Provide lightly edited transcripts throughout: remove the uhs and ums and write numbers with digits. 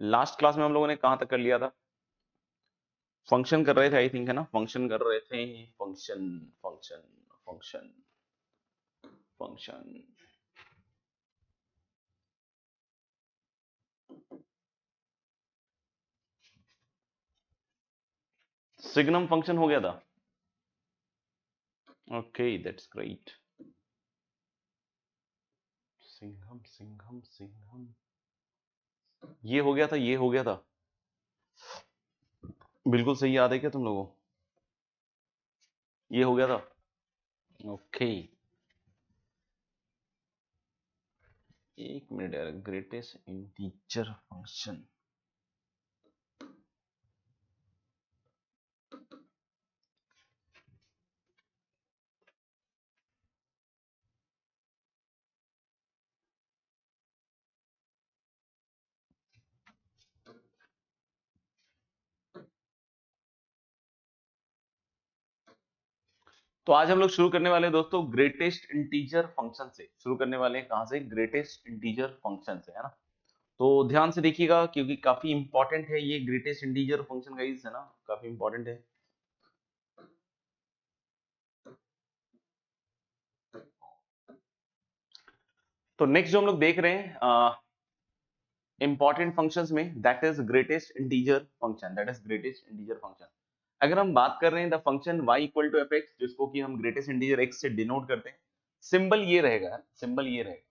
Last class में हम लोगों ने कहां तक कर लिया था? फंक्शन कर रहे थे आई थिंक, है ना? फंक्शन कर रहे थे, function function function function. Signum function हो गया था। Okay, that's great. Singham Singham Singham, ये हो गया था, ये हो गया था। बिल्कुल सही याद है क्या तुम लोगों को? ये हो गया था। ओके, एक मिनट यार। ग्रेटेस्ट इंटीजर फंक्शन, तो आज हम लोग शुरू करने वाले हैं दोस्तों ग्रेटेस्ट इंटीजर फंक्शन से। शुरू करने वाले हैं कहां से? ग्रेटेस्ट इंटीजर फंक्शन से, है ना? तो ध्यान से देखिएगा क्योंकि काफी इंपॉर्टेंट है ये ग्रेटेस्ट इंटीजर फंक्शन गाइस, है ना? काफी इंपॉर्टेंट है। तो नेक्स्ट जो हम लोग देख रहे हैं इंपॉर्टेंट फंक्शंस में, that is greatest integer function, that is greatest integer function. अगर हम बात कर रहे हैं the function y equal to F X, जिसको कि हम ग्रेटेस्ट इंटीजर x से डिनोट करते हैं, सिंबल ये रहेगा, सिंबल ये रहेगा।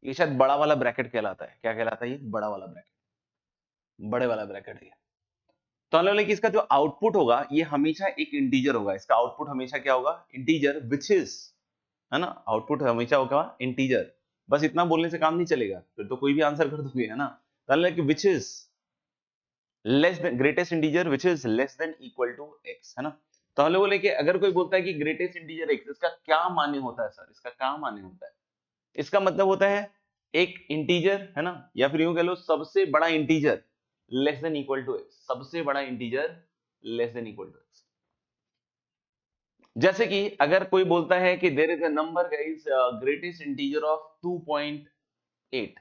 ये शायद बड़ा वाला ब्रैकेट कहलाता है। क्या कहलाता है ये? बड़ा वाला ब्रैकेट, बड़े वाला ब्रैकेट है। तो हम लोग कि इसका जो आउटपुट होगा ये हमेशा एक इंटीजर होगा। इसका आउटपुट हमेशा क्या होगा? इंटीजर, विच इज, है ना? आउटपुट हमेशा होगा इंटीजर। बस इतना बोलने से काम नहीं चलेगा, फिर तो कोई भी आंसर कर दोगे, है ना? तो which is less than greatest integer which is less than equal to X, है ना? तो हम लोग बोले कि अगर कोई बोलता है कि ग्रेटेस्ट इंटीजर एक्स, इसका क्या मान्य होता है सर? इसका क्या मान्य होता है? इसका मतलब होता है एक इंटीजर, है ना? या फिर यूं कह लो सबसे बड़ा integer less than equal to X, सबसे बड़ा integer less than equal to X. जैसे कि अगर कोई बोलता है कि there is a number guys greatest integer of 2.8,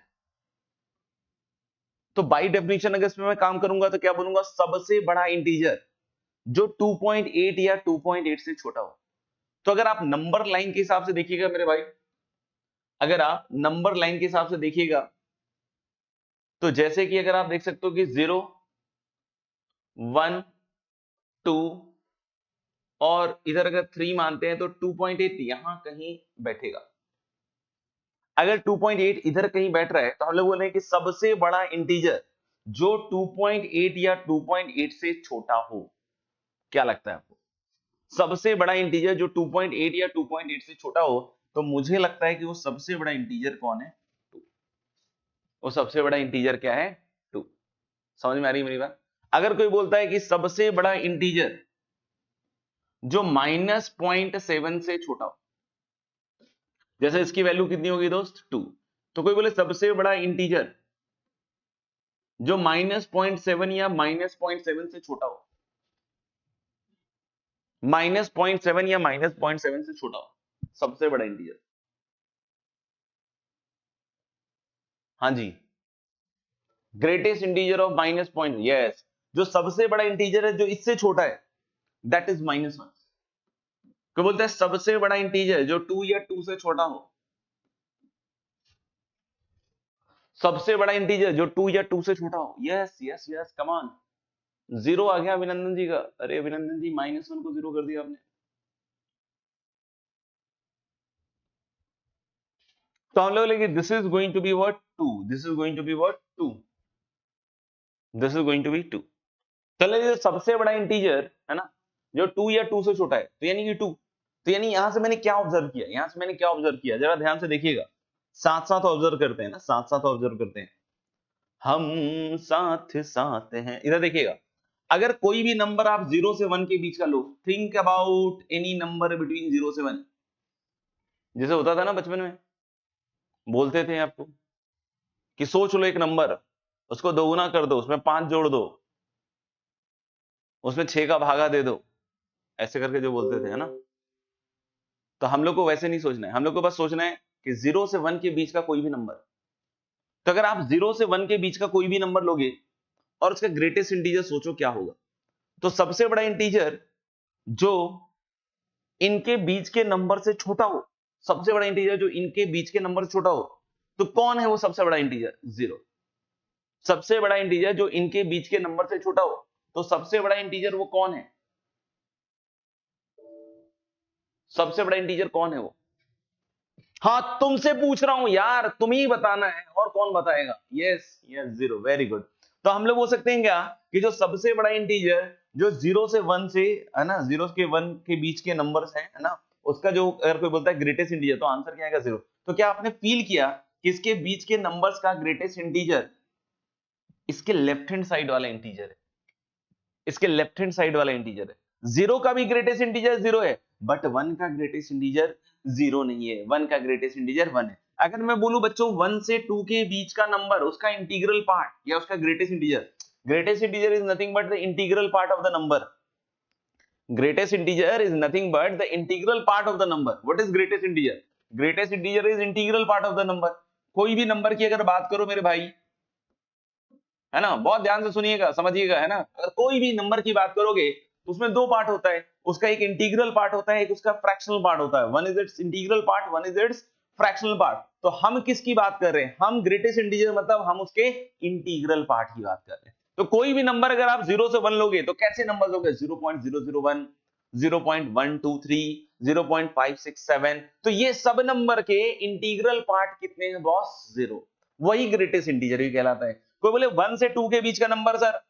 तो बाय डेफिनेशन अगर इसमें मैं काम करूंगा तो क्या बोलूंगा? सबसे बड़ा इंटीजर जो 2.8 या 2.8 से छोटा हो। तो अगर आप नंबर लाइन के हिसाब से देखिएगा मेरे भाई, अगर आप नंबर लाइन के हिसाब से देखिएगा तो जैसे कि अगर आप देख सकते हो कि 0 1 2 और इधर अगर 3 मानते हैं तो 2.8 यहां कहीं बैठेगा। अगर 2.8 इधर कहीं बैठ रहा है तो हम लोग बोल रहे हैं कि सबसे बड़ा इंटीजर जो 2.8 या 2.8 से छोटा हो। क्या लगता है आपको? सबसे बड़ा इंटीजर जो 2.8 या 2.8 से छोटा हो, तो मुझे लगता है कि वो सबसे बड़ा इंटीजर कौन है? 2। वो सबसे बड़ा इंटीजर क्या है? 2। समझ में आ रही है मेरी बात? अगर कोई बोलता है कि सबसे बड़ा इंटीजर जो -0.7 से छोटा हो, जैसे इसकी वैल्यू कितनी होगी दोस्त? 2। तो कोई बोले सबसे बड़ा इंटीजर जो -0.7 या -0.7 से छोटा हो, -0.7 या -0.7 से छोटा हो, सबसे बड़ा इंटीजर। हाँ जी, greatest integer of minus point, yes, जो सबसे बड़ा इंटीजर है जो इससे छोटा है, दैट इज -1। कोई बोलता है सबसे बड़ा इंटीजर जो 2 या 2 से छोटा हो, सबसे बड़ा इंटीजर जो 2 या 2 से छोटा हो, yes yes yes, come on. 0 आ गया अभिनंदन जी का। अरे अभिनंदन जी, -1 को 0 कर दिया आपने। तो हम लोग लेंगे this is going to be what? 2। This is going to be what? 2। This is going to be 2। चलिए, जो सबसे बड़ा इंटीजर है ना, जो 2 या 2 से छोटा है, तो यानी कि 2। तो यानी यहां से मैंने क्या ऑब्जर्व किया? यहां से मैंने क्या ऑब्जर्व किया? जरा ध्यान से देखिएगा, साथ साथ ऑब्जर्व करते हैं ना, साथ साथ ऑब्जर्व करते हैं। हम साथ साथ हैं, इधर देखिएगा। अगर कोई भी नंबर आप 0 से 1 के बीच का लो, think about any number between 0 से 1। जैसे होता था ना बचपन में, बोलते थे आपको कि सोच लो एक नंबर, उसको दोगुना कर दो, उसमें 5 जोड़ दो, उसमें 6 का भागा दे दो, ऐसे करके जो बोलते थे, है ना? तो हम लोग को वैसे नहीं सोचना है, हम लोग को बस सोचना है कि 0 से 1 के बीच का कोई भी नंबर, तो अगर आप 0 से 1 के बीच का कोई भी नंबर लोगे और उसका ग्रेटेस्ट इंटीजर सोचो क्या होगा। तो सबसे बड़ा इंटीजर जो इनके बीच के नंबर से छोटा हो, सबसे बड़ा इंटीजर जो इनके बीच के नंबर से छोटा हो, तो कौन है वो सबसे बड़ा इंटीजर? 0। सबसे बड़ा इंटीजर जो इनके बीच के नंबर से छोटा हो, तो सबसे बड़ा इंटीजर वो कौन है? सबसे बड़ा इंटीजर कौन है वो? हाँ, तुमसे पूछ रहा हूं यार, तुम ही बताना है, और कौन बताएगा? Yes yes, 0। Very good. तो हम लोग बोल सकते हैं क्या कि जो सबसे बड़ा इंटीजर जो 0 से 1 से, है ना, 0 के 1 के बीच के नंबर्स हैं, है ना, उसका जो अगर कोई बोलता है ग्रेटेस्ट इंटीजर, तो आंसर क्या आएगा? 0। तो क्या आपने फील किया कि इसके बीच के नंबर्स का ग्रेटेस्ट इंटीजर इसके लेफ्ट हैंड साइड वाला इंटीजर है, इसके लेफ्ट हैंड साइड वाला इंटीजर है। 0 का भी ग्रेटेस्ट इंटीजर 0 है, बट 1 का ग्रेटेस्ट इंटीजर 0 नहीं है। 1 का ग्रेटेस्ट इंटीजर 1 है। अगर मैं बोलूं बच्चों 1 से 2 के बीच का नंबर, उसका इंटीग्रल पार्ट या उसका greatest integer, greatest integer is nothing but the integral part of the number. Greatest integer is nothing but the integral part of the number. What is greatest integer? Greatest integer is integral part of the number. कोई भी number की अगर बात करो मेरे भाई, है ना, बहुत ध्यान से सुनिएगा, समझिएगा, है ना, अगर कोई भी नंबर की बात करोगे तो उसमें दो पार्ट होता है, उसका एक इंटीग्रल पार्ट होता है, एक उसका फ्रैक्शनल पार्ट होता है। One is it's integral part, one is it's fractional part. तो हम किसकी बात कर रहे हैं? हम ग्रेटेस्ट इंटीजर मतलब हम उसके इंटीग्रल पार्ट की बात कर रहे हैं। तो कोई भी नंबर अगर आप 0 से 1 लोगे तो कैसे नंबर लोगे? 0.001, 0.123, 0.567, तो ये सब नंबर के इंटीग्रल पार्ट कितने हैं बॉस? 0। वही ग्रेटेस्ट इंटीजर भी कहलाता है। कोई बोले 1 से 2 के बीच का नंबर सर,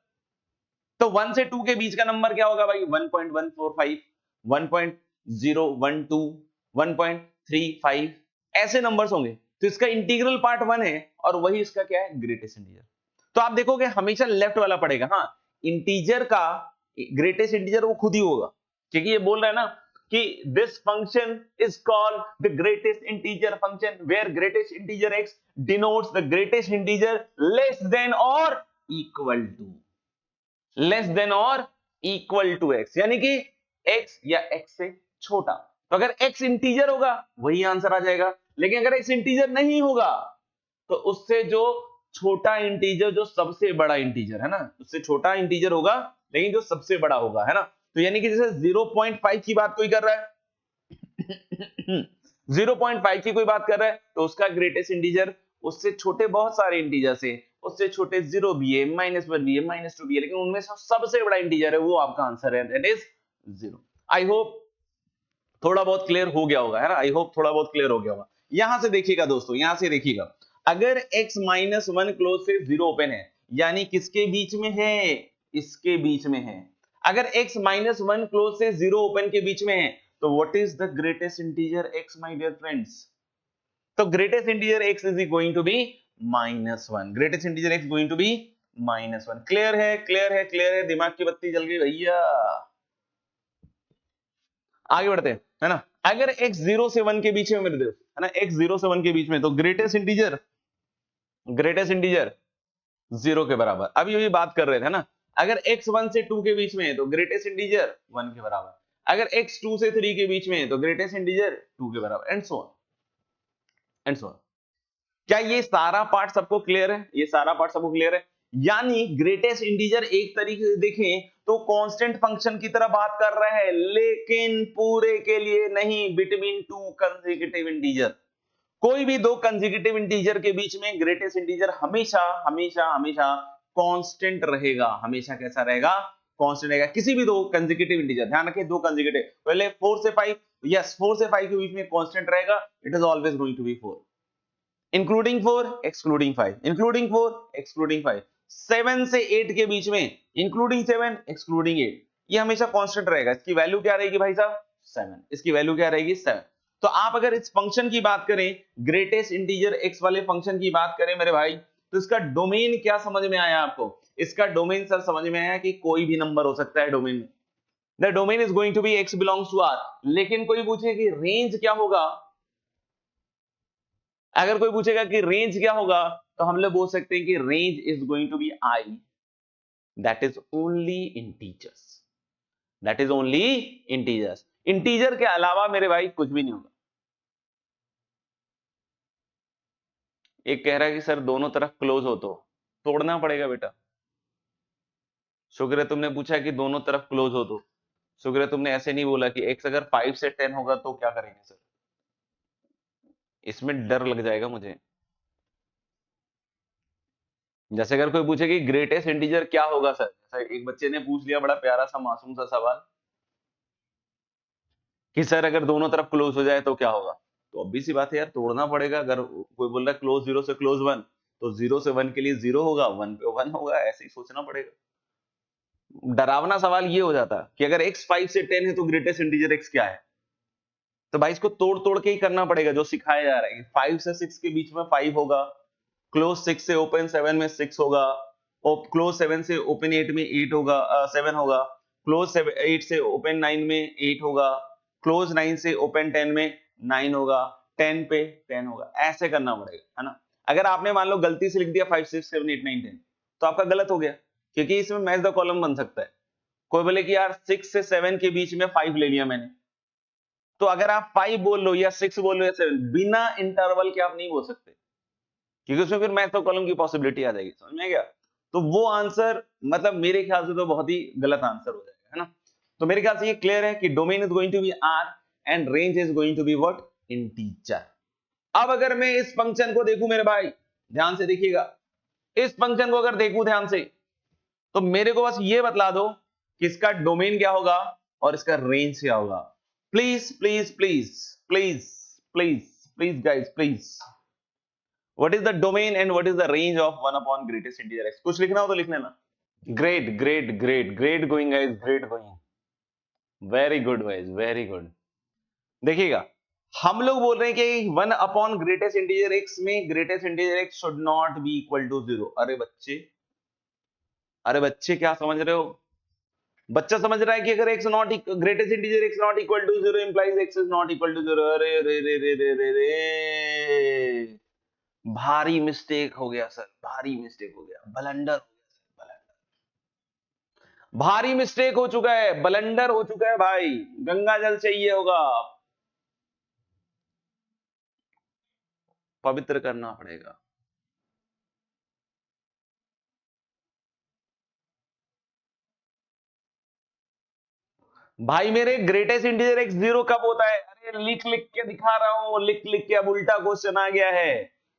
तो 1 से 2 के बीच का नंबर क्या होगा भाई? 1.145, 1.012, 1.35, ऐसे नंबर्स होंगे। तो इसका इंटीग्रल पार्ट 1 है और वही इसका क्या है? Greatest integer. तो आप देखोगे हमेशा लेफ्ट वाला पड़ेगा। हाँ, इंटीजर का ग्रेटेस्ट इंटीजर वो खुद ही होगा, क्योंकि ये बोल रहा है ना कि this function is called the greatest integer function where greatest integer x denotes the greatest integer less than और इक्वल टू, लेस देन और इक्वल टू x, यानी कि x या x से छोटा। तो अगर x इंटीजर होगा वही आंसर आ जाएगा, लेकिन अगर x इंटीजर नहीं होगा तो उससे जो छोटा इंटीजर, जो सबसे बड़ा इंटीजर है ना, उससे छोटा इंटीजर होगा लेकिन जो सबसे बड़ा होगा, है ना। तो यानी कि जैसे 0.5 की बात कोई कर रहा है 0.5 की कोई बात कर रहा है तो उसका ग्रेटेस्ट इंटीजर उससे छोटे बहुत सारे इंटीजर से, उससे छोटे 0 भी है, -1 भी है, -2 भी है, लेकिन उनमें से सबसे बड़ा इंटीजर है वो आपका आंसर है, दैट इज 0। आई होप थोड़ा बहुत क्लियर हो गया होगा, है ना। आई होप थोड़ा बहुत क्लियर हो गया होगा। यहां से देखिएगा दोस्तों, यहां से देखिएगा, अगर x-1 क्लोज से 0 ओपन है, यानी किसके बीच में है? इसके बीच में है। अगर x-1 क्लोज से 0 ओपन के बीच में है तो what is the greatest integer x, my dear friends? तो greatest integer x is going to be -1। Greatest integer x going to be -1। Clear है, क्लियर है, क्लियर है, दिमाग की बत्ती जल गई भैया। आगे बढ़ते हैं, है ना। अगर x 0 से 1 के बीच में मेरे दोस्त, है ना, x 0 से 1 के बीच में, तो ग्रेटेस्ट इंटीजर 0 के बराबर। अभी अभी बात कर रहे थे ना, अगर x 1 से 2 के बीच में है तो ग्रेटेस्ट इंटीजर 1 के बराबर। अगर x 2 से 3 के बीच में है तो ग्रेटेस्ट इंटीजर 2 के बराबर, and so on and so on. क्या ये सारा पार्ट सबको क्लियर है? ये सारा पार्ट सबको क्लियर है? यानी ग्रेटेस्ट इंटीजर एक तरीके से देखें तो कांस्टेंट फंक्शन की तरह बात कर रहा है, लेकिन पूरे के लिए नहीं, बिटवीन टू कंसेक्यूटिव इंटीजर। कोई भी दो कंसेक्यूटिव इंटीजर के बीच में ग्रेटेस्ट इंटीजर हमेशा हमेशा हमेशा कांस्टेंट रहेगा। हमेशा कैसा रहेगा? कांस्टेंट रहेगा। किसी भी दो कंसेक्यूटिव इंटीजर, ध्यान रखिए, दो कंसेक्यूटिव, पहले 4 से 5, यस 4 से 5 के बीच में कांस्टेंट रहेगा, it is always going to be 4, including 4 excluding 5, including 4 excluding 5। 7 से 8 के बीच में इंक्लूडिंग 7 एक्सक्लूडिंग 8, ये हमेशा कांस्टेंट रहेगा। इसकी वैल्यू क्या रहेगी भाई साहब? 7। इसकी वैल्यू क्या रहेगी? 7। तो आप अगर इस फंक्शन की बात करें, ग्रेटेस्ट इंटीजर x वाले फंक्शन की बात करें मेरे भाई, तो इसका डोमेन क्या समझ में आया आपको? इसका डोमेन सर समझ में आया कि कोई भी नंबर हो सकता है डोमेन में। The domain is going to be x belongs to R। लेकिन कोई पूछे कि रेंज क्या होगा, अगर कोई पूछेगा कि रेंज क्या होगा, तो हम लोग बोल सकते हैं कि range is going to be I, that is only integers, that is only integers. Integer के अलावा मेरे भाई कुछ भी नहीं होगा। एक कह रहा है कि सर दोनों तरफ क्लोज हो तो तोड़ना पड़ेगा बेटा। शुक्र है तुमने पूछा कि दोनों तरफ क्लोज हो तो, शुक्र है तुमने ऐसे नहीं बोला कि x अगर 5 से 10 होगा तो क्या करेंगे सर, इसमें डर लग जाएगा मुझे। जैसे अगर कोई पूछे कि ग्रेटेस्ट इंटीजर क्या होगा सर, जैसे एक बच्चे ने पूछ लिया बड़ा प्यारा सा मासूम सा सवाल कि सर अगर दोनों तरफ क्लोज हो जाए तो क्या होगा, तो obvious सी बात है यार, तोड़ना पड़ेगा। अगर कोई बोल रहा है क्लोज 0 से क्लोज 1, तो 0 से 1 के लिए 0 होगा, 1 पे 1 होगा, ऐसे ही सोचना पड़ेगा। डरावना सवाल ये हो जाता कि अगर x 5 से 10 है तो ग्रेटेस्ट इंटीजर x क्या है, तो भाई इसको तोड़ तोड़ के ही करना पड़ेगा जो सिखाया जा रहा है। 5 से 6 के बीच में 5 होगा, क्लोज 6 से ओपन 7 में 6 होगा, और क्लोज 7 से ओपन 8 में 8 होगा, 7 होगा, क्लोज 8 से ओपन 9 में 8 होगा, क्लोज 9 से ओपन 10 में 9 होगा, 10 पे 10 होगा, ऐसे करना पड़ेगा, है ना। अगर आपने मान लो गलती से लिख दिया 5 6 7 8 9 10, तो आपका गलत हो गया, क्योंकि इसमें मैच द कॉलम बन सकता है। कोई बोले कि यार 6 से 7 के बीच में 5 ले लिया मैंने, तो अगर आप 5 बोल लो या 6 बोल लो या 7, बिना इंटरवल के आप नहीं बोल सकते, क्योंकि उसमें फिर मैथ तो कॉलम की पॉसिबिलिटी आ जाएगी, समझ में गया। तो वो आंसर मतलब मेरे ख्याल से तो बहुत ही गलत आंसर हो जाएगा, है ना। तो मेरे ख्याल से ये क्लियर है कि domain is going to be R and range is going to be what, integer. अब अगर मैं इस फंक्शन को देखूं मेरे भाई, ध्यान से देखिएगा, इस फंक्शन को अगर देखूं ध्यान से, तो मेरे को बस ये बतला दो कि इसका डोमेन क्या होगा और इसका रेंज क्या होगा। Please please please please please please guys please, what is the domain and what is the range of 1 upon greatest integer x? कुछ लिखना हो तो लिख लेना। Great great great great going guys, great going, very good guys, very good. देखिएगा, हम लोग बोल रहे हैं कि 1 अपॉन ग्रेटेस्ट इंटीजर x में greatest integer x should not be equal to 0। अरे बच्चे, अरे बच्चे क्या समझ रहे हो, बच्चा समझ रहा है कि अगर x not greatest integer x not equal to 0 implies x is not equal to 0। अरे रे रे रे रे रे रे, भारी मिस्टेक हो गया सर, भारी मिस्टेक हो गया, ब्लंडर हो गया सर, ब्लंडर, भारी मिस्टेक हो चुका है, ब्लंडर हो चुका है भाई, गंगा जल चाहिए होगा, पवित्र करना पड़ेगा। भाई मेरे ग्रेटेस्ट इंटीजर एक्स 0 कब होता है, अरे लिख लिख के दिखा रहा हूं, लिख लिख के। अब उल्टा क्वेश्चन आ गया है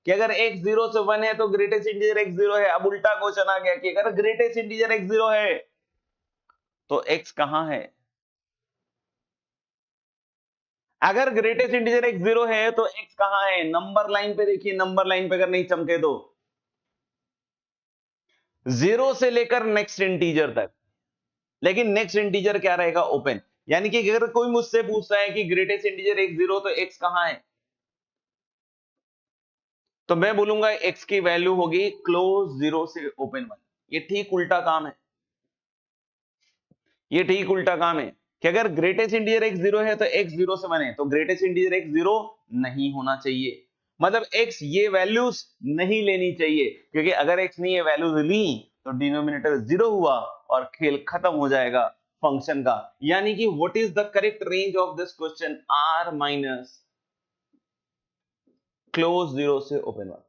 कि अगर x 0 से 1 है तो ग्रेटेस्ट इंटीजर x 0 है। अब उल्टा क्वेश्चन आ गया कि अगर ग्रेटेस्ट इंटीजर x 0 है तो x कहां है। अगर ग्रेटेस्ट इंटीजर x 0 है तो x कहां है, नंबर लाइन पे देखिए, नंबर लाइन पे अगर नहीं चमके तो 0 से लेकर नेक्स्ट इंटीजर तक, लेकिन नेक्स्ट इंटीजर क्या रहेगा, ओपन। यानी कि अगर कोई मुझसे पूछता है कि ग्रेटेस्ट इंटीजर x 0 तो x कहां है, तो मैं बोलूंगा x की वैल्यू होगी क्लोज 0 से ओपन 1। ये ठीक उल्टा काम है, ये ठीक उल्टा काम है कि अगर ग्रेटेस्ट इंटीजर x 0 है तो x 0 से 1 है, तो ग्रेटेस्ट इंटीजर x 0 नहीं होना चाहिए, मतलब x ये वैल्यूज नहीं लेनी चाहिए, क्योंकि अगर x ने ये वैल्यूज ली तो डिनोमिनेटर 0 हुआ और खेल खत्म हो जाएगा फंक्शन का। यानी कि what is the correct range of this question, r minus close 0 से ओपन 1,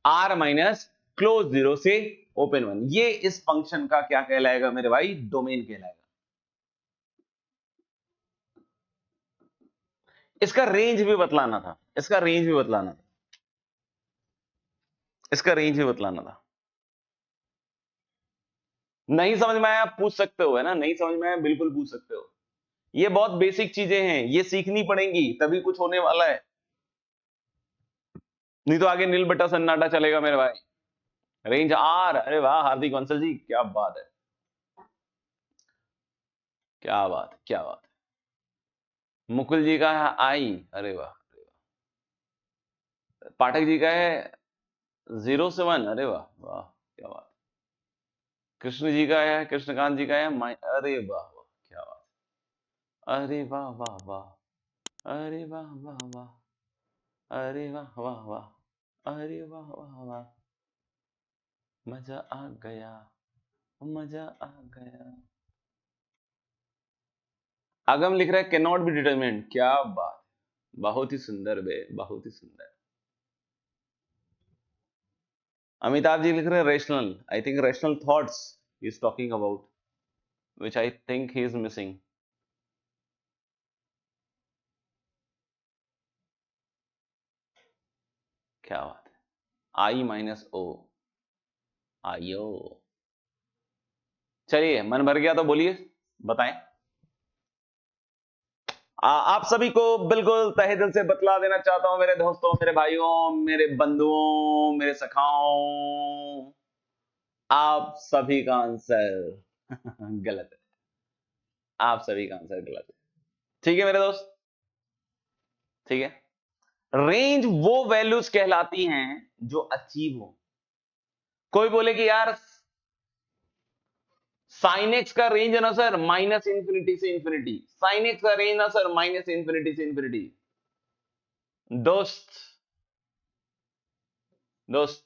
r माइनस क्लोज 0 से ओपन 1, ये इस फंक्शन का क्या कहलाएगा मेरे भाई, डोमेन कहलाएगा। इसका रेंज भी बतलाना था, इसका रेंज भी बतलाना था, इसका रेंज भी बतलाना था। नहीं समझ में आया आप पूछ सकते हो, है ना, नहीं समझ में आया बिल्कुल पूछ सकते हो। ये बहुत बेसिक चीजें हैं, ये सीखनी पड़ेंगी तभी कुछ होने वाला है, नहीं तो आगे नील बट्टा सन्नाटा चलेगा मेरे भाई। रेंज आर, अरे वाह हार्दिक बंसल जी, क्या बात है, क्या बात है, क्या बात है। मुकुल जी का है आई, अरे वाह, पाठक जी का है 0 से 1, अरे वाह वाह, क्या बात। कृष्ण जी का है, कृष्णकांत जी का है अरे वाह वाह, क्या बात, अरे वाह वाह वाह, अरे वाह वाह वाह, अरे वाह वाह वाह, अरे वाह वाह वाह, मजा आ गया, मजा आ गया। आगम लिख रहा है कैन नॉट बी डिटरमिन्ड, क्या बात, बहुत ही सुंदर बे, बहुत ही सुंदर। अमिताभ जी लिख रहे हैं rational, I think rational thoughts is talking about, which I think he is missing. क्या बात है, आई माइनस ओ, आयो। चलिए मन भर गया तो बोलिए, बताएं। आप सभी को बिल्कुल तहे दिल से बतला देना चाहता हूं मेरे दोस्तों, मेरे भाइयों, मेरे बंधुओं, मेरे सखाओं, आप सभी का आंसर गलत है। आप सभी का आंसर गलत है। ठीक है मेरे दोस्त, ठीक है। रेंज वो वैल्यूज कहलाती हैं जो अचीव हो। कोई बोले कि यार साइन एक्स का रेंज है ना सर माइनस इंफिनिटी से इंफिनिटी, साइन एक्स का रेंज ना सर माइनस इंफिनिटी से इंफिनिटी। दोस्त, दोस्त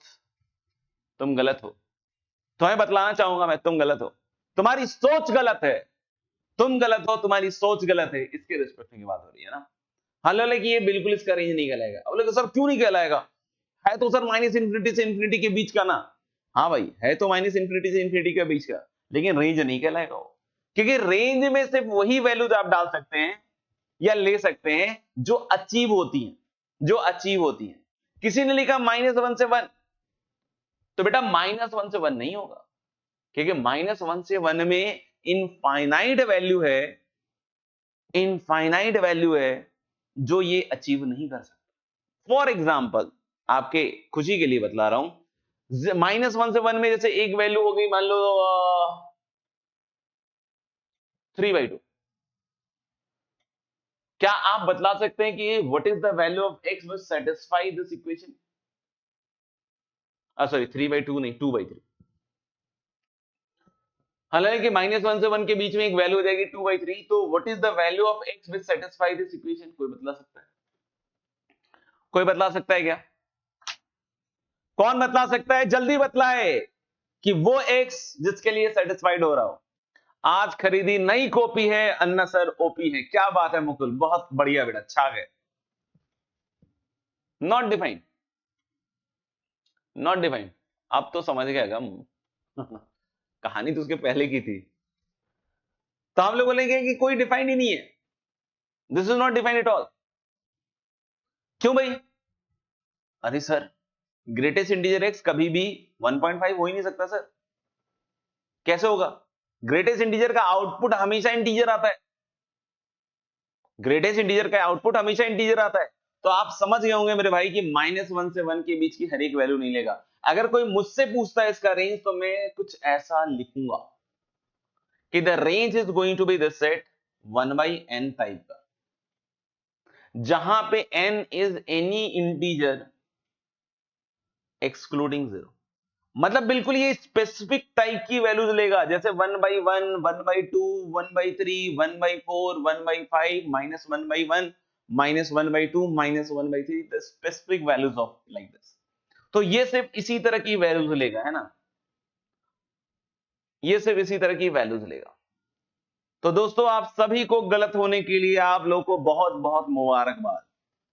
तुम गलत हो। तुम्हें बतलाना चाहूंगा मैं, तुम गलत हो, तुम्हारी सोच गलत है। तुम गलत हो, तुम्हारी सोच गलत है, इसके रिस्पेक्ट की बात हो रही है ना। हाल कि ये बिल्कुल इसका रेंज नहीं कहलाएगा। अब बोले सर क्यों नहीं कहलाएगा, है तो सर माइनस इंफिनिटी से इंफिनिटी के बीच का ना। हाँ भाई, है तो माइनस इंफिनिटी से इंफिनिटी के बीच का, लेकिन रेंज नहीं कहलाएगा वो, क्योंकि रेंज में सिर्फ वही वैल्यूज आप डाल सकते हैं या ले सकते हैं जो अचीव होती हैं, जो अचीव होती हैं। किसी ने लिखा -1 से 1, तो बेटा -1 से 1 नहीं होगा, क्योंकि -1 से 1 में इनफाइनाइट वैल्यू है, इनफाइनाइट वैल्यू है जो ये अचीव नहीं कर सकता। फॉर एग्जाम्पल, आपके खुशी के लिए बतला रहा हूं, -1 से 1 में जैसे एक वैल्यू हो गई, मान लो 3/2। क्या आप बतला सकते हैं कि what is the value of x which satisfy this equation? Sorry 3/2 नहीं, 2/3। हालांकि -1 से 1 के बीच में एक वैल्यू हो जाएगी 2/3, तो what is the value of x which satisfy this equation? कोई बतला सकता है? कोई बतला सकता है क्या? कौन बतला सकता है? जल्दी बतलाए कि वो एक्स जिसके लिए सेटिस्फाइड हो रहा हो। आज खरीदी नई कॉपी है, अन्ना सर ओपी है। क्या बात है मुकुल, बहुत बढ़िया बेटा, छा गए। Not defined, not defined. अब तो समझ गया गम कहानी तो उसके पहले की थी। तो हम लोग बोलेंगे कि कोई डिफाइंड ही नहीं है, this is not defined at all. क्यों भाई? अरे सर, ग्रेटेस्ट इंटीजर एक्स कभी भी 1.5 हो ही नहीं सकता सर। कैसे होगा? ग्रेटेस्ट इंटीजर का आउटपुट हमेशा इंटीजर आता है, ग्रेटेस्ट इंटीजर का आउटपुट हमेशा इंटीजर आता है। तो आप समझ गए होंगे मेरे भाई कि -1 से 1 के बीच की हर एक वैल्यू नहीं लेगा। अगर कोई मुझसे पूछता है इसका रेंज, तो मैं कुछ ऐसा लिखूंगा कि the range is going to be this set 1/n type का, जहां पे n is any integer excluding 0। मतलब बिल्कुल ये स्पेसिफिक टाइप की वैल्यूज लेगा, जैसे 1/1, 1/2, 1/3, 1/4, 1/5, -1/1, -1/2, -1/3, the specific values of like this. तो ये सिर्फ इसी तरह की वैल्यूज लेगा, है ना, ये सिर्फ इसी तरह की वैल्यूज लेगा। तो दोस्तों, आप सभी को गलत होने के लिए आप लोग को बहुत बहुत मुबारकबाद।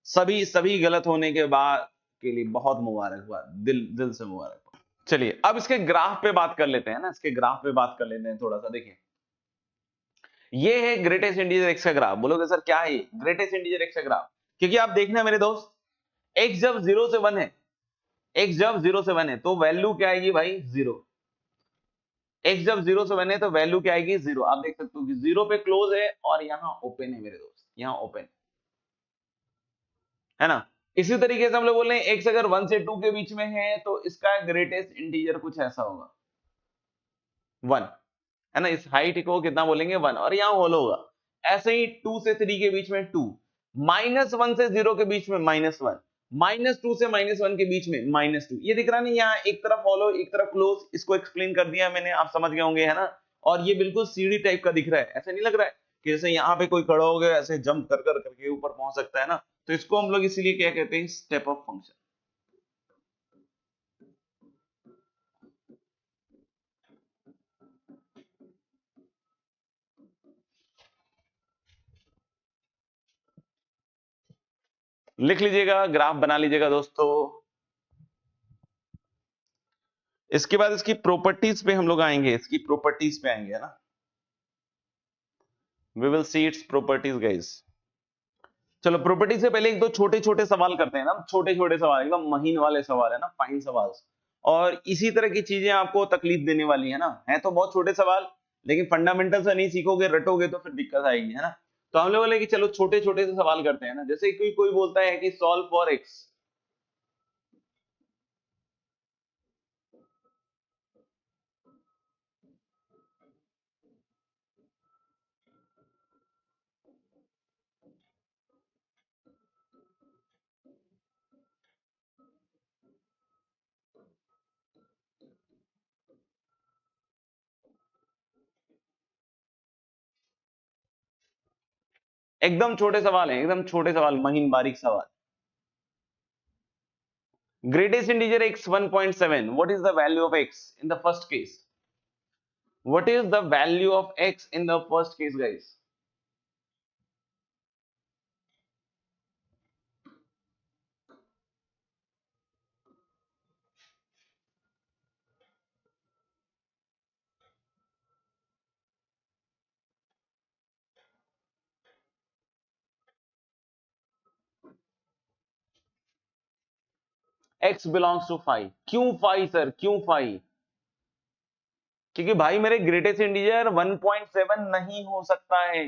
सभी सभी गलत होने के बाद के लिए बहुत मुबारकबाद, दिल दिल से मुबारकबाद। चलिए अब इसके ग्राफ पे बात कर लेते हैं ना, इसके ग्राफ पे बात कर लेते हैं थोड़ा सा। देखिए, ये है ग्रेटेस्ट इंटीजर एक्स का ग्राफ। बोलोगे सर क्या है ग्रेटेस्ट इंटीजर एक्स का ग्राफ? क्योंकि आप देखना मेरे दोस्त, एक्स जब 0 से 1 है, एक्स जब 0 से 1 है तो वैल्यू क्या आएगी भाई? 0। एक्स जब 0 से 1 है तो वैल्यू क्या आएगी? 0। आप देख सकते हो कि 0 पे क्लोज है और यहां ओपन है मेरे दोस्त, यहां ओपन है ना। इसी तरीके से हम लोग बोल रहे हैं एक्स अगर 1 से 2 के बीच में है तो इसका ग्रेटेस्ट इंटीजर कुछ ऐसा होगा 1, है ना। इस हाइट को कितना बोलेंगे? 1। और यहां होल होगा। ऐसे ही 2 से 3 के बीच में 2, -1 से 0 के बीच में -1, -2 से -1 के बीच में -2। ये दिख रहा नहीं, यहाँ एक तरफ हॉलो एक तरफ क्लोज, इसको एक्सप्लेन कर दिया मैंने, आप समझ गए होंगे, है ना। और ये बिल्कुल सीढ़ी टाइप का दिख रहा है, ऐसा नहीं लग रहा है कि जैसे यहाँ पे कोई खड़ा हो गया ऐसे जंप कर कर करके ऊपर पहुंच सकता है ना। तो इसको हम लोग इसीलिए क्या कहते हैं? Step up function. लिख लीजिएगा, ग्राफ बना लीजिएगा दोस्तों। इसके बाद इसकी प्रॉपर्टीज पे हम लोग आएंगे, इसकी प्रॉपर्टीज पे आएंगे, है ना। We will see its properties guys. चलो प्रॉपर्टी से पहले एक दो छोटे छोटे सवाल करते हैं ना, छोटे छोटे सवाल, एकदम महीन वाले सवाल है ना, फाइन सवाल। और इसी तरह की चीजें आपको तकलीफ देने वाली है ना, है तो बहुत छोटे सवाल, लेकिन फंडामेंटल से नहीं सीखोगे, रटोगे तो फिर दिक्कत आएगी, है ना। तो हम लोग बोले कि चलो छोटे छोटे से सवाल करते हैं ना, जैसे कोई कोई बोलता है कि सॉल्व फॉर एक्स। एकदम छोटे सवाल है, एकदम छोटे सवाल, महीन बारीक सवाल। Greatest integer x 1.7, what is the value of x in the first case? What is the value of x in the first case guys? x belongs to 5। क्यों 5 सर, क्यों 5? क्योंकि भाई मेरे ग्रेटेस्ट इंटीजर 1.7 नहीं हो सकता है,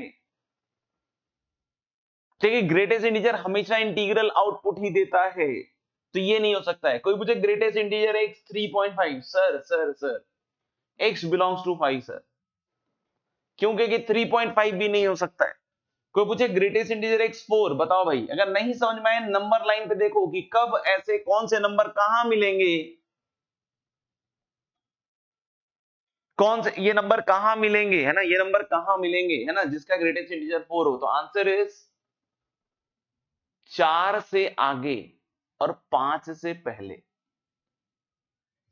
क्योंकि ग्रेटेस्ट इंटीजर हमेशा इंटीग्रल आउटपुट ही देता है, तो ये नहीं हो सकता है। कोई पूछे greatest integer x 3.5, sir sir sir x belongs to 5 sir, क्योंकि 3.5 भी नहीं हो सकता है। कोई पूछे ग्रेटेस्ट इंटीजर x 4, बताओ भाई, अगर नहीं समझ में आए नंबर लाइन पे देखो कि कब ऐसे कौन से नंबर कहां मिलेंगे, कौन से ये नंबर कहां मिलेंगे, है ना, ये नंबर कहां मिलेंगे, है ना, जिसका ग्रेटेस्ट इंटीजर 4 हो। तो आंसर इज 4 से आगे और 5 से पहले।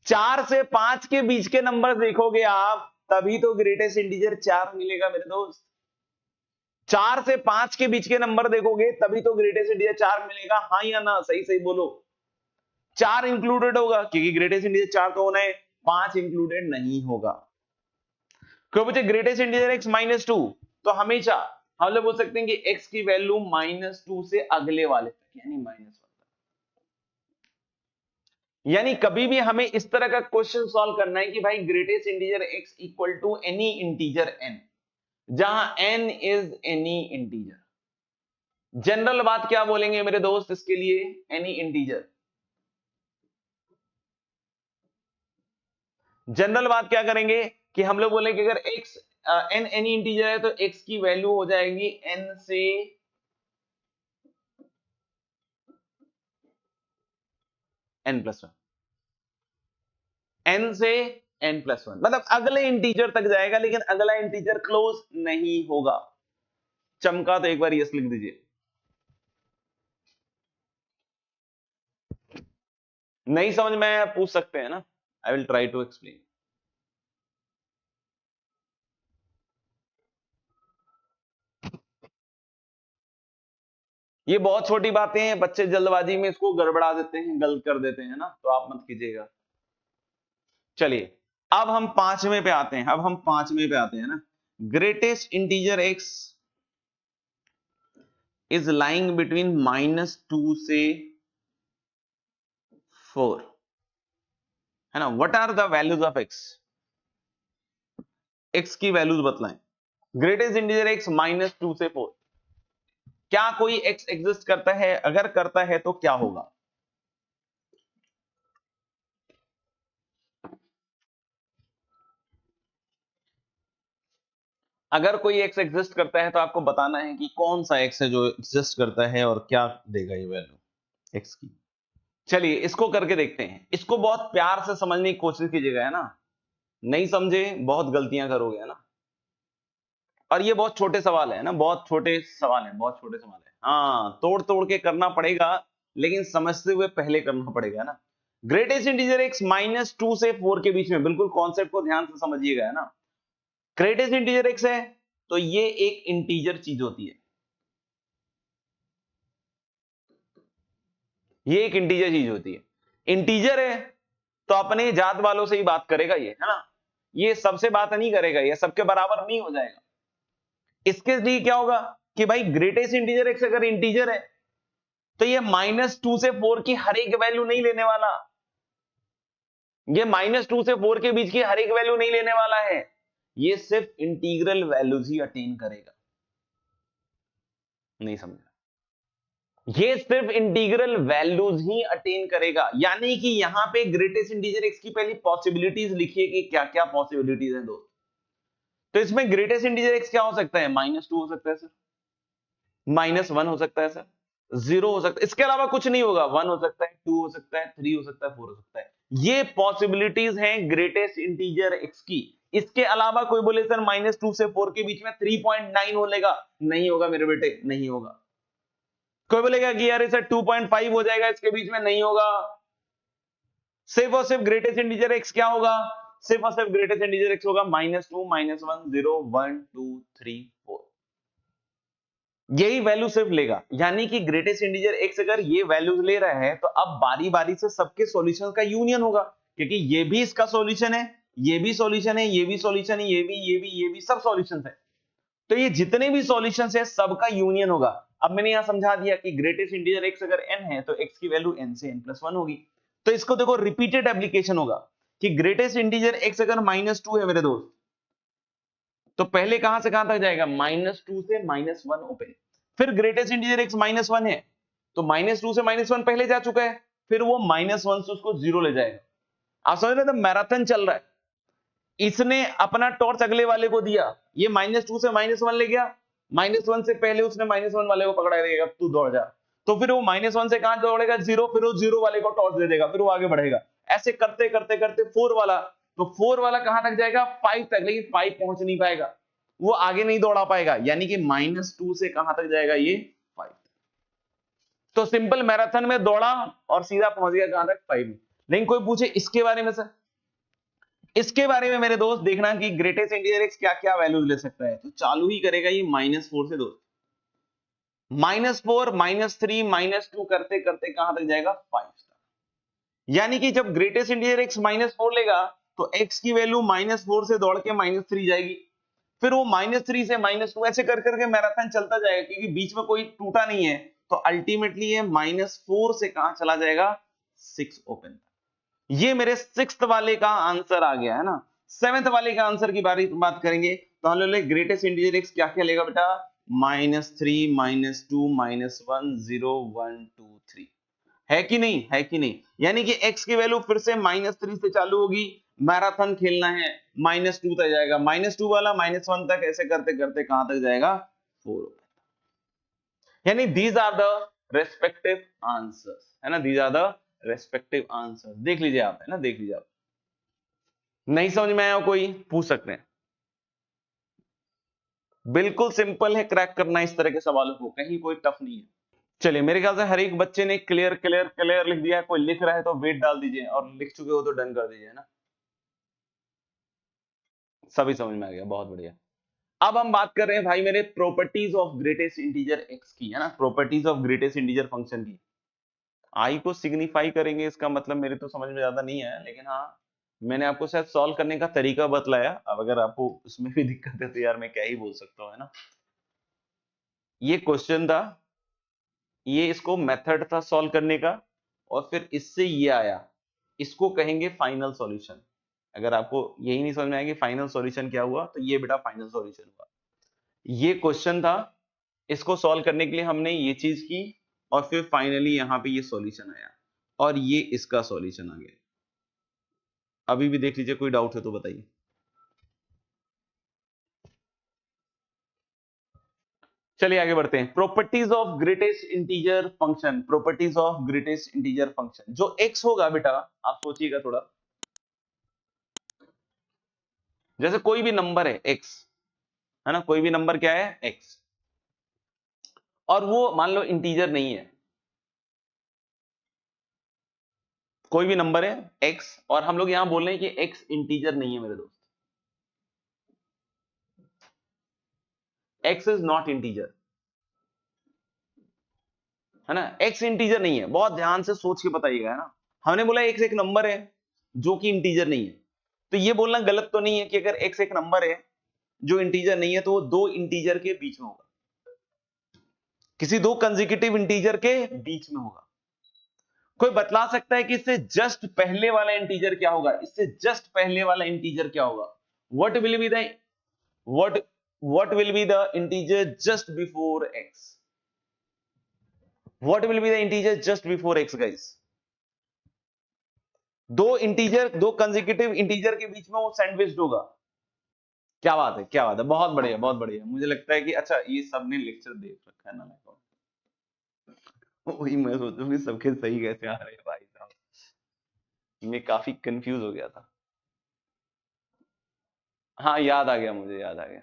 4 से 5 के बीच के नंबर देखोगे आप, तभी तो ग्रेटेस्ट इंटीजर 4 मिलेगा मेरे दोस्त। 4 से 5 के बीच के नंबर देखोगे तभी तो ग्रेटेस्ट इंटीजर 4 मिलेगा, हाँ या ना, सही सही बोलो। 4 इंक्लूडेड होगा, क्योंकि ग्रेटेस्ट इंटीजर 4 तो होना है, 5 इंक्लूडेड नहीं होगा। क्यों बच्चे ग्रेटेस्ट इंटीजर x -2, तो हमेशा हम लोग बोल सकते हैं कि x की वैल्यू -2 से अगले वाले तक, यानी -1। यानी कभी भी हमें इस तरह का क्वेश्चन सॉल्व करना है कि भाई greatest integer x equal to any integer n, जहां n is any integer. General बात क्या बोलेंगे मेरे दोस्त इसके लिए, एनी इंटीजर। जनरल बात क्या करेंगे कि हम लोग बोले कि अगर x n एनी इंटीजर है तो x की वैल्यू हो जाएगी n से n+1, n से n+1, मतलब अगले इंटीजर तक जाएगा, लेकिन अगला इंटीजर क्लोज नहीं होगा। चमका तो एक बार यस लिख दीजिए। नहीं समझ में आया पूछ सकते हैं ना, I will try to explain. ये बहुत छोटी बातें हैं, बच्चे जल्दबाजी में इसको गड़बड़ा देते हैं, गलत कर देते हैं ना, तो आप मत कीजिएगा। चलिए अब हम पांचवें पे आते हैं, अब हम पांचवें पे आते हैं ना। Greatest integer x is lying between -2 से 4, है ना। What are the values of x, x की वैल्यूज बतलाएं। ग्रेटेस्ट इंटीजर x -2 से 4, क्या कोई x एग्जिस्ट करता है? अगर करता है तो क्या होगा? अगर कोई x एग्जिस्ट करता है तो आपको बताना है कि कौन सा x है जो एग्जिस्ट करता है और क्या देगा ये वैल्यू x की। चलिए इसको करके देखते हैं, इसको बहुत प्यार से समझने की कोशिश कीजिएगा, है ना। नहीं समझे बहुत गलतियां करोगे, है ना। और ये बहुत छोटे सवाल है ना, बहुत छोटे सवाल है, बहुत छोटे सवाल है। हाँ तोड़ तोड़ के करना पड़ेगा, लेकिन समझते हुए पहले करना पड़ेगा, है ना। ग्रेटेस्ट इंटीजर x -2 से 4 के बीच में, बिल्कुल कॉन्सेप्ट को ध्यान से समझिएगा, है ना। ग्रेटेस्ट इंटीजर x है तो ये एक इंटीजर चीज होती है। ये एक इंटीजर चीज होती है। इंटीजर है तो अपने जात वालों से ही बात करेगा ये, है ना, ये सबसे बात नहीं करेगा, ये सबके बराबर नहीं हो जाएगा। इसके लिए क्या होगा कि भाई ग्रेटेस्ट इंटीजर एक्स अगर इंटीजर है तो ये -2 से 4 की हर एक वैल्यू नहीं लेने वाला, ये -2 से 4 के बीच की हर एक वैल्यू नहीं लेने वाला है, ये सिर्फ इंटीग्रल वैल्यूज ही अटेन करेगा। नहीं समझा, ये सिर्फ इंटीग्रल वैल्यूज ही अटेन करेगा, यानी कि यहां पे ग्रेटेस्ट इंटीजर एक्स की पहली पॉसिबिलिटीज लिखिए कि क्या क्या पॉसिबिलिटीज हैं दोस्त। तो इसमें ग्रेटेस्ट इंटीजर एक्स क्या हो सकता है, -2 हो सकता है सर, -1 हो सकता है सर, 0 हो सकता है, इसके अलावा कुछ नहीं होगा, 1 हो सकता है, 2 हो सकता है, 3 हो सकता है, 4 हो सकता है। ये पॉसिबिलिटीज हैं ग्रेटेस्ट इंटीजर एक्स की। इसके अलावा कोई बोले सर -2 से 4 के बीच में 3.9 हो लेगा, नहीं होगा मेरे बेटे, नहीं होगा। कोई बोलेगा कि यार सर 2.5 हो जाएगा इसके बीच में, नहीं होगा। सिर्फ और सिर्फ ग्रेटेस्ट इंटीजर एक्स क्या होगा, सिर्फ और सिर्फ ग्रेटेस्ट इंटीजर एक्स होगा -2, -1, 0, 1, 2, 3, 4, यही वैल्यू सिर्फ लेगा। यानी कि ग्रेटेस्ट इंटीजर एक्स अगर ये वैल्यूज ले रहा है तो अब बारी बारी से सबके सॉल्यूशन का यूनियन होगा, क्योंकि ये भी इसका सॉल्यूशन है, ये भी सॉल्यूशन है, ये भी सॉल्यूशन है, ये भी सब सॉल्यूशन है। तो ये जितने भी सॉल्यूशंस है सबका यूनियन होगा। अब मैंने यहां समझा दिया कि ग्रेटेस्ट इंटीजर x अगर n है तो x की वैल्यू n से n+1 होगी। तो इसको देखो रिपीटेड एप्लीकेशन होगा कि ग्रेटेस्ट इंटीजर x अगर -2 है मेरे दोस्त, तो पहले कहां से कहां तक जाएगा, -2 से -1 ओपन। फिर ग्रेटेस्ट इंटीजर x -1 है तो -2 से -1 पहले जा चुका है, फिर वो -1 से उसको 0 ले जाएगा। आप समझ रहे, तो मैराथन चल रहा है। इसने अपना टॉर्च अगले वाले को दिया, ये -2 से -1 ले गया, -1 से पहले उसने -1 वाले को पकड़ा देगा, तू दौड़ जा। तो फिर वो -1 से कहां दौड़ेगा, 0, फिर वो 0 वाले को टॉर्च दे देगा, फिर वो आगे बढ़ेगा। ऐसे करते करते करते 4 वाला, तो 4 वाला कहां तक जाएगा, 5 तक, लेकिन 5 पहुंच नहीं पाएगा, वो आगे नहीं दौड़ा पाएगा, यानी कि -2 से कहां तक जाएगा, ये 5। तो सिंपल मैराथन में दौड़ा और सीधा पहुंच गया कहां तक, 5 में। लेकिन कोई पूछे इसके बारे में सर, इसके बारे में मेरे दोस्त देखना कि ग्रेटेस्ट इंटीजर एक्स क्या क्या वैल्यूज ले सकता है, तो चालू ही करेगा ये -4 से दोस्त, -4, -3, -2 करते करते कहां तक जाएगा, 5 तक। यानी कि जब ग्रेटेस्ट इंटीजर एक्स -4 लेगा तो एक्स की वैल्यू -4 से दौड़ के -3 जाएगी, फिर वो -3 से -2 ऐसे कर करके मैराथन चलता जाएगा, क्योंकि बीच में कोई टूटा नहीं है। तो अल्टीमेटली ये -4 से कहां चला जाएगा, 6 ओपन। ये मेरे 6th वाले का आंसर आ गया है ना। 7th वाले का आंसर की बात करेंगे तो हम लोग ग्रेटेस्ट इंटीजर एक्स क्या क्या लेगा बेटा, -3, -2, -1, 0, 1, 2, 3, है कि नहीं, है कि नहीं। यानी कि x की वैल्यू फिर से -3 से चालू होगी, मैराथन खेलना है, -2 तक जाएगा, -2 वाला -1 तक, ऐसे करते करते कहां तक जाएगा, 4। यानी these are the respective answers, है ना, these are the respective answers. देख लीजिए आप, है ना, देख लीजिए आप। नहीं समझ में आया कोई पूछ सकते हैं। बिल्कुल सिंपल है क्रैक करना इस तरह के सवालों को, कहीं कोई टफ नहीं है। चलिए मेरे ख्याल से हर एक बच्चे ने क्लियर क्लियर क्लियर लिख दिया है। कोई लिख रहा है तो वेट डाल दीजिए, और लिख चुके हो तो डन कर दीजिए, है ना। सभी समझ में आ गया, बहुत बढ़िया। अब हम बात कर रहे हैं भाई मेरे properties of greatest integer x की, है ना, properties of greatest integer function की। आई को सिग्निफाई करेंगे, इसका मतलब मेरे तो समझ में ज्यादा नहीं है, लेकिन हाँ मैंने आपको शायद सॉल्व करने का तरीका बतलाया। अब अगर आपको उसमें भी दिक्कत है तो यार मैं क्या ही बोल सकता हूँ, है ना। ये क्वेश्चन था, ये इसको मेथड था सॉल्व करने का, और फिर इससे ये आया, इसको कहेंगे फाइनल सॉल्यूशन। अगर आपको यही नहीं समझ में आया कि फाइनल सॉल्यूशन क्या हुआ, तो ये बेटा फाइनल सॉल्यूशन हुआ। ये क्वेश्चन था, इसको सॉल्व करने के लिए हमने ये चीज की, और फिर फाइनली यहां पे ये सॉल्यूशन आया, और ये इसका सॉल्यूशन आ गया। अभी भी देख लीजिए, कोई डाउट है तो बताइए। चलिए आगे बढ़ते हैं। Properties of greatest integer function, properties of greatest integer function. जो x होगा बेटा, आप सोचिएगा थोड़ा, जैसे कोई भी नंबर है x, है ना, कोई भी नंबर क्या है x, और वो मान लो इंटीजर नहीं है। कोई भी नंबर है x, और हम लोग यहां बोल रहे हैं कि x इंटीजर नहीं है मेरे दोस्त, x इज नॉट इंटीजर, है ना, x इंटीजर नहीं है, बहुत ध्यान से सोच के बताइएगा, है ना। हमने बोला x एक नंबर है जो कि इंटीजर नहीं है, तो ये बोलना गलत तो नहीं है कि अगर x एक नंबर है जो इंटीजर नहीं है तो वो दो इंटीजर के बीच में होगा, किसी दो कंसेक्यूटिव इंटीजर के बीच में होगा। कोई बतला सकता है कि इससे जस्ट पहले वाला इंटीजर क्या होगा, इससे जस्ट पहले वाला इंटीजर क्या होगा? What will be the what will be the integer just before x? What will be the integer just before x, guys? दो इंटीजर, दो कंसेक्यूटिव इंटीजर के बीच में वो सैंडविच्ड होगा। क्या बात है, क्या बात है, बहुत बढ़िया, बहुत बढ़िया। मुझे लगता है कि अच्छा ये सबने लेक्चर देख रखा है ना, वही मैं सोचूं कि सबके सही कैसे आ रहे हैं भाई साहब, मैं काफी कंफ्यूज हो गया था। हाँ याद आ गया, मुझे याद आ गया।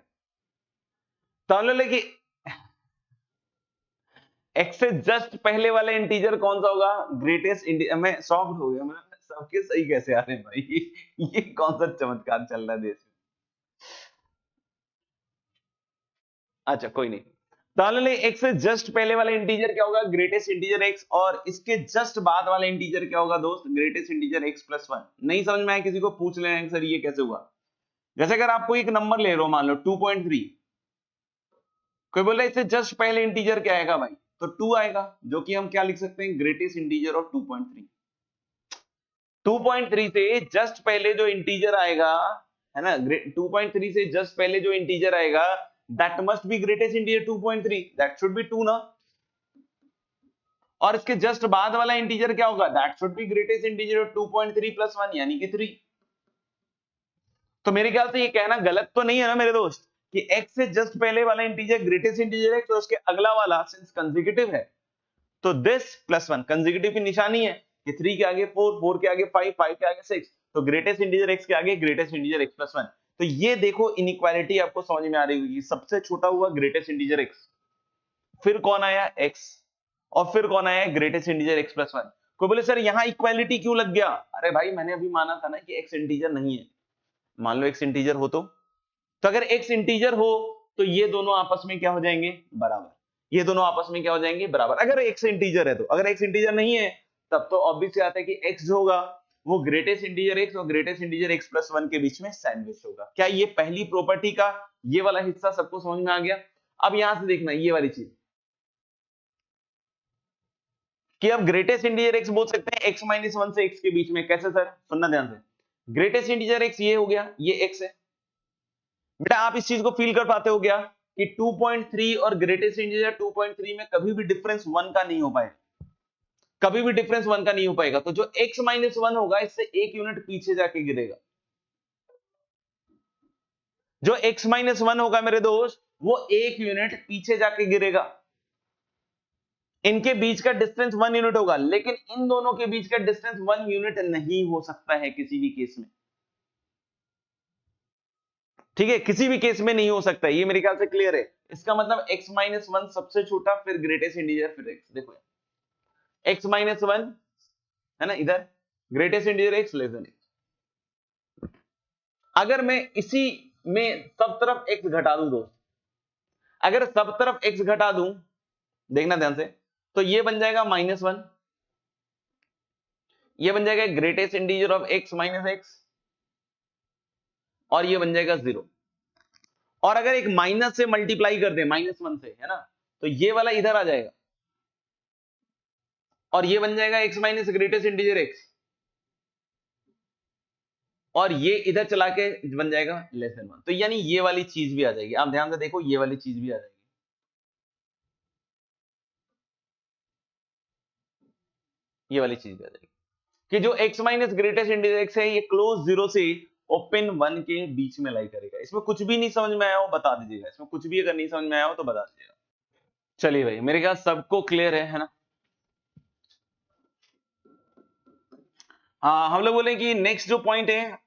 तो हम लोग कि x से जस्ट पहले वाला इंटीजर कौन सा होगा? Greatest integer. मैं सॉफ्ट हो गया, मैं सबके सही कैसे आ रहे हैं भाई, ये कौन सा चमत्कार चल रहा है देश में। अच्छा कोई नहीं, तो x से जस्ट पहले वाला इंटीजर क्या होगा? ग्रेटेस्ट इंटीजर x, और इसके जस्ट बाद वाला इंटीजर क्या होगा दोस्त? Greatest integer x plus 1। नहीं समझ में आया किसी को पूछ लेना सर ये कैसे हुआ। जैसे अगर आपको एक नंबर ले लो, मान लो 2.3, कोई बोल रहा है इससे जस्ट पहले इंटीजर क्या आएगा भाई? तो 2 आएगा, जो कि हम क्या लिख सकते हैं? Greatest integer of 2.3। 2.3 से जस्ट पहले जो इंटीजर आएगा, है ना, 2.3 से जस्ट पहले जो इंटीजर आएगा that must be greatest integer 2.3, that should be 2 ना। और इसके जस्ट बाद वाला इंटीजर क्या होगा? That should be greatest integer of 2.3 plus 1 यानी कि 3। तो मेरे ख्याल से ये कहना गलत तो नहीं है ना मेरे दोस्त कि x से जस्ट पहले वाला इंटीजर ग्रेटेस्ट इंटीजर है, तो उसके अगला वाला सिंस कंसेक्यूटिव है तो दिस प्लस 1 कंसेक्यूटिव की निशानी है कि 3 के आगे 4, 4 के आगे 5, 5 के आगे 6, तो ग्रेटेस्ट इंटीजर x के आगे ग्रेटेस्ट इंटीजर x प्लस 1। तो ये देखो इनइक्वालिटी आपको समझ में आ रही होगी, सबसे छोटा हुआ ग्रेटेस्ट इंटीजर x, फिर कौन आया x, और फिर कौन आया ग्रेटेस्ट इंटीजर x प्लस 1। कोई बोले सर यहां इक्वालिटी क्यों लग गया? अरे भाई मैंने अभी माना था ना कि x इंटीजर नहीं है। मान लो x इंटीजर हो तो अगर x इंटीजर हो तो ये दोनों आपस में क्या हो जाएंगे? बराबर। ये दोनों आपस में क्या हो जाएंगे? बराबर। अगर x इंटीजर है तो, अगर x इंटीजर नहीं है तब तो ऑब्वियस आता है कि x जो होगा वो ग्रेटेस्ट इंटीजर x और ग्रेटेस्ट इंटीजर x प्लस 1 के बीच में सैंडविच होगा। क्या ये पहली प्रॉपर्टी का ये वाला हिस्सा सबको समझ में आ गया? अब यहां से देखना ये वाली चीज कि अब ग्रेटेस्ट इंटीजर x बोल सकते हैं x माइनस 1 से x के बीच में। कैसे सर? सुनना ध्यान से, ग्रेटेस्ट इंटीजर x ये हो गया, ये x है। बेटा आप इस चीज को फील कर पाते हो क्या कि 2.3 और ग्रेटेस्ट इंटीजर 2.3 में कभी भी डिफरेंस 1 का नहीं हो पाएगा, कभी भी डिफरेंस 1 का नहीं हो पाएगा। तो जो x माइनस 1 होगा इससे एक यूनिट पीछे जाके गिरेगा। जो x माइनस 1 होगा मेरे दोस्त वो एक यूनिट पीछे जाके गिरेगा। इनके बीच का डिस्टेंस 1 यूनिट होगा, लेकिन इन दोनों के बीच का डिस्टेंस 1 यूनिट नहीं हो सकता है किसी भी केस में। ठीक है, किसी भी केस में नहीं हो सकता, ये मेरे ख्याल से क्लियर है। इसका मतलब x माइनस 1 सबसे छोटा, फिर ग्रेटेस्ट इंटीजर, फिर x। देखो x माइनस 1 है ना, इधर greatest integer x less then x। अगर मैं इसी में सब तरफ x घटा दूं दोस्त, अगर सब तरफ x घटा दूं, देखना ध्यान से, तो ये बन जाएगा -1, ये बन जाएगा greatest integer of x minus x, और ये बन जाएगा 0। और अगर एक माइनस से मल्टीप्लाई कर दे, -1 से, है ना, तो ये वाला इधर आ जाएगा और ये बन जाएगा x minus greatest integer x, और ये इधर चला के बन जाएगा लेस देन 1। तो यानी ये वाली चीज भी आ जाएगी। आप ध्यान से देखो, ये वाली चीज भी आ जाएगी, ये वाली चीज भी आ जाएगी कि जो x minus greatest integer x है ये क्लोज 0 से ओपन 1 के बीच में लाई करेगा। इसमें कुछ भी नहीं समझ में आया हो बता दीजिएगा, इसमें कुछ भी अगर नहीं समझ में आया हो तो बता दीजिएगा। चलिए भाई, मेरे ख्याल सबको क्लियर है ना। हाँ, हम लोग बोले कि नेक्स्ट जो पॉइंट है,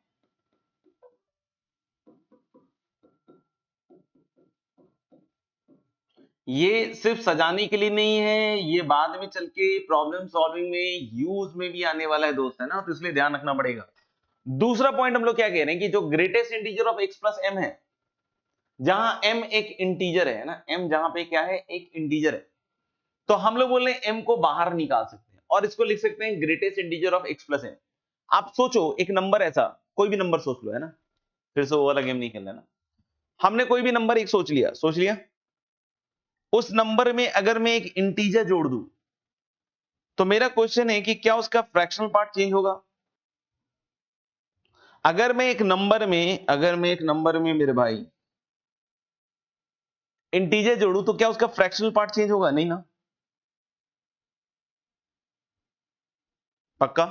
ये सिर्फ सजाने के लिए नहीं है, ये बाद में चल के प्रॉब्लम सॉल्विंग में यूज में भी आने वाला है दोस्त, है ना, तो इसलिए ध्यान रखना पड़ेगा। दूसरा पॉइंट हम लोग क्या कह रहे हैं कि जो greatest integer of x plus m है, जहां m एक इंटीजर है ना, m जहां पे क्या है, एक इंटीजर है, तो हम लोग बोल रहे हैं m को बाहर निकाल सकते हैं और इसको लिख सकते हैं greatest integer of x plus m। आप सोचो एक नंबर ऐसा, कोई भी नंबर सोच लो, है ना, फिर से वो वाला गेम नहीं खेलना है ना। हमने कोई भी नंबर एक सोच लिया, उस नंबर में अगर मैं एक इंटीजर जोड़ दूं तो मेरा क्वेश्चन है कि क्या उसका फ्रैक्शनल पार्ट चेंज होगा? अगर मैं एक नंबर में मेरे भाई इंटीजर जोड़ू तो क्या उसका फ्रैक्शनल पार्ट चेंज होगा? नहीं ना, पक्का।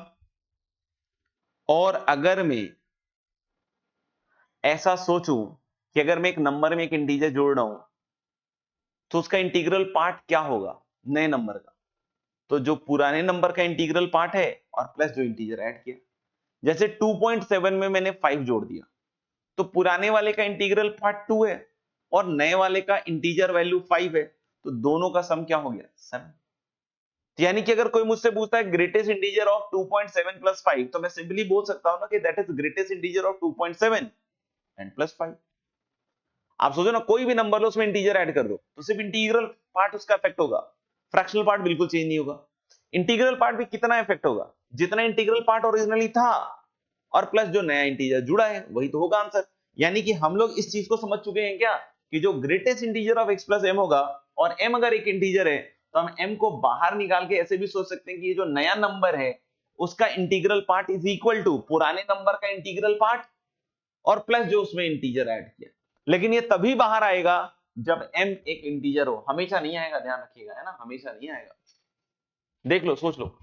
और अगर मैं ऐसा सोचूं कि अगर मैं एक नंबर में एक इंटीजर जोड़ रहा हूं तो उसका इंटीग्रल पार्ट क्या होगा नए नंबर का? तो जो पुराने नंबर का इंटीग्रल पार्ट है और प्लस जो इंटीजर ऐड किया। जैसे 2.7 में मैंने 5 जोड़ दिया तो पुराने वाले का इंटीग्रल पार्ट 2 है और नए वाले का इंटीजर वैल्यू 5 है, तो दोनों का सम क्या हो गया? 7। यानी कि अगर कोई मुझसे पूछता है ग्रेटेस्ट इंटीजर ऑफ 2.7 प्लस 5 तो मैं सिंपली बोल सकता हूं ना कि that is greatest integer of 2.7 and plus 5। आप सोचो ना, कोई भी नंबर लो उसमें इंटीजर ऐड कर दो तो सिर्फ इंटीग्रल पार्ट उसका इफेक्ट होगा, फ्रैक्शनल पार्ट बिल्कुल चेंज नहीं होगा। इंटीग्रल पार्ट भी कितना इफेक्ट होगा? जितना इंटीग्रल पार्ट ओरिजिनली था और प्लस जो नया इंटीजर जुड़ा है वही तो होगा आंसर। यानी कि हम लोग इस चीज को समझ चुके हैं क्या कि जो greatest integer of x plus m होगा और m अगर एक इंटीजर है तो हम m को बाहर निकाल के ऐसे भी सोच सकते हैं कि ये जो नया नंबर है उसका integral part is equal to पुराने नंबर का इंटीग्रल पार्ट और प्लस जो उसमें इंटीजर ऐड किया। लेकिन ये तभी बाहर आएगा जब m एक इंटीजर हो, हमेशा नहीं आएगा, ध्यान रखिएगा, है ना, हमेशा नहीं आएगा। देख लो, सोच लो,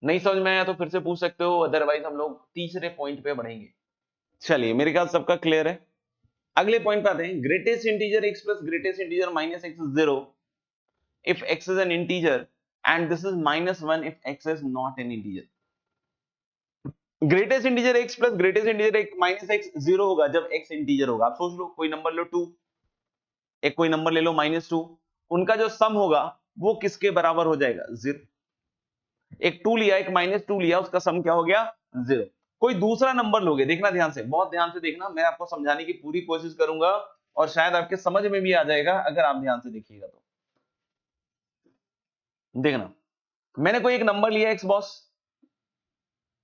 नहीं समझ में आया तो फिर से पूछ सकते हो, अदरवाइज हम लोग तीसरे पॉइंट पे बढ़ेंगे। चलिए, मेरे ख्याल सबका क्लियर है। अगले पॉइंट पे आते हैं, greatest integer x plus greatest integer minus x is 0 if x is an integer and this is -1 if x is not an integer। Greatest integer x plus greatest integer minus x 0 होगा जब x integer होगा। आप सोच लो, कोई number लो 2, एक कोई number ले लो -2, उनका जो सम होगा वो किसके बराबर हो जाएगा? 0। एक 2 लिया, एक -2 लिया, उसका सम क्या हो गया? 0। कोई दूसरा नंबर लोगे, देखना ध्यान से, बहुत ध्यान से देखना, मैं आपको समझाने की पूरी कोशिश करूंगा और शायद आपके समझ में भी आ जाएगा अगर आप ध्यान से देखिएगा तो। देखना, मैंने कोई एक नंबर लिया x बॉस,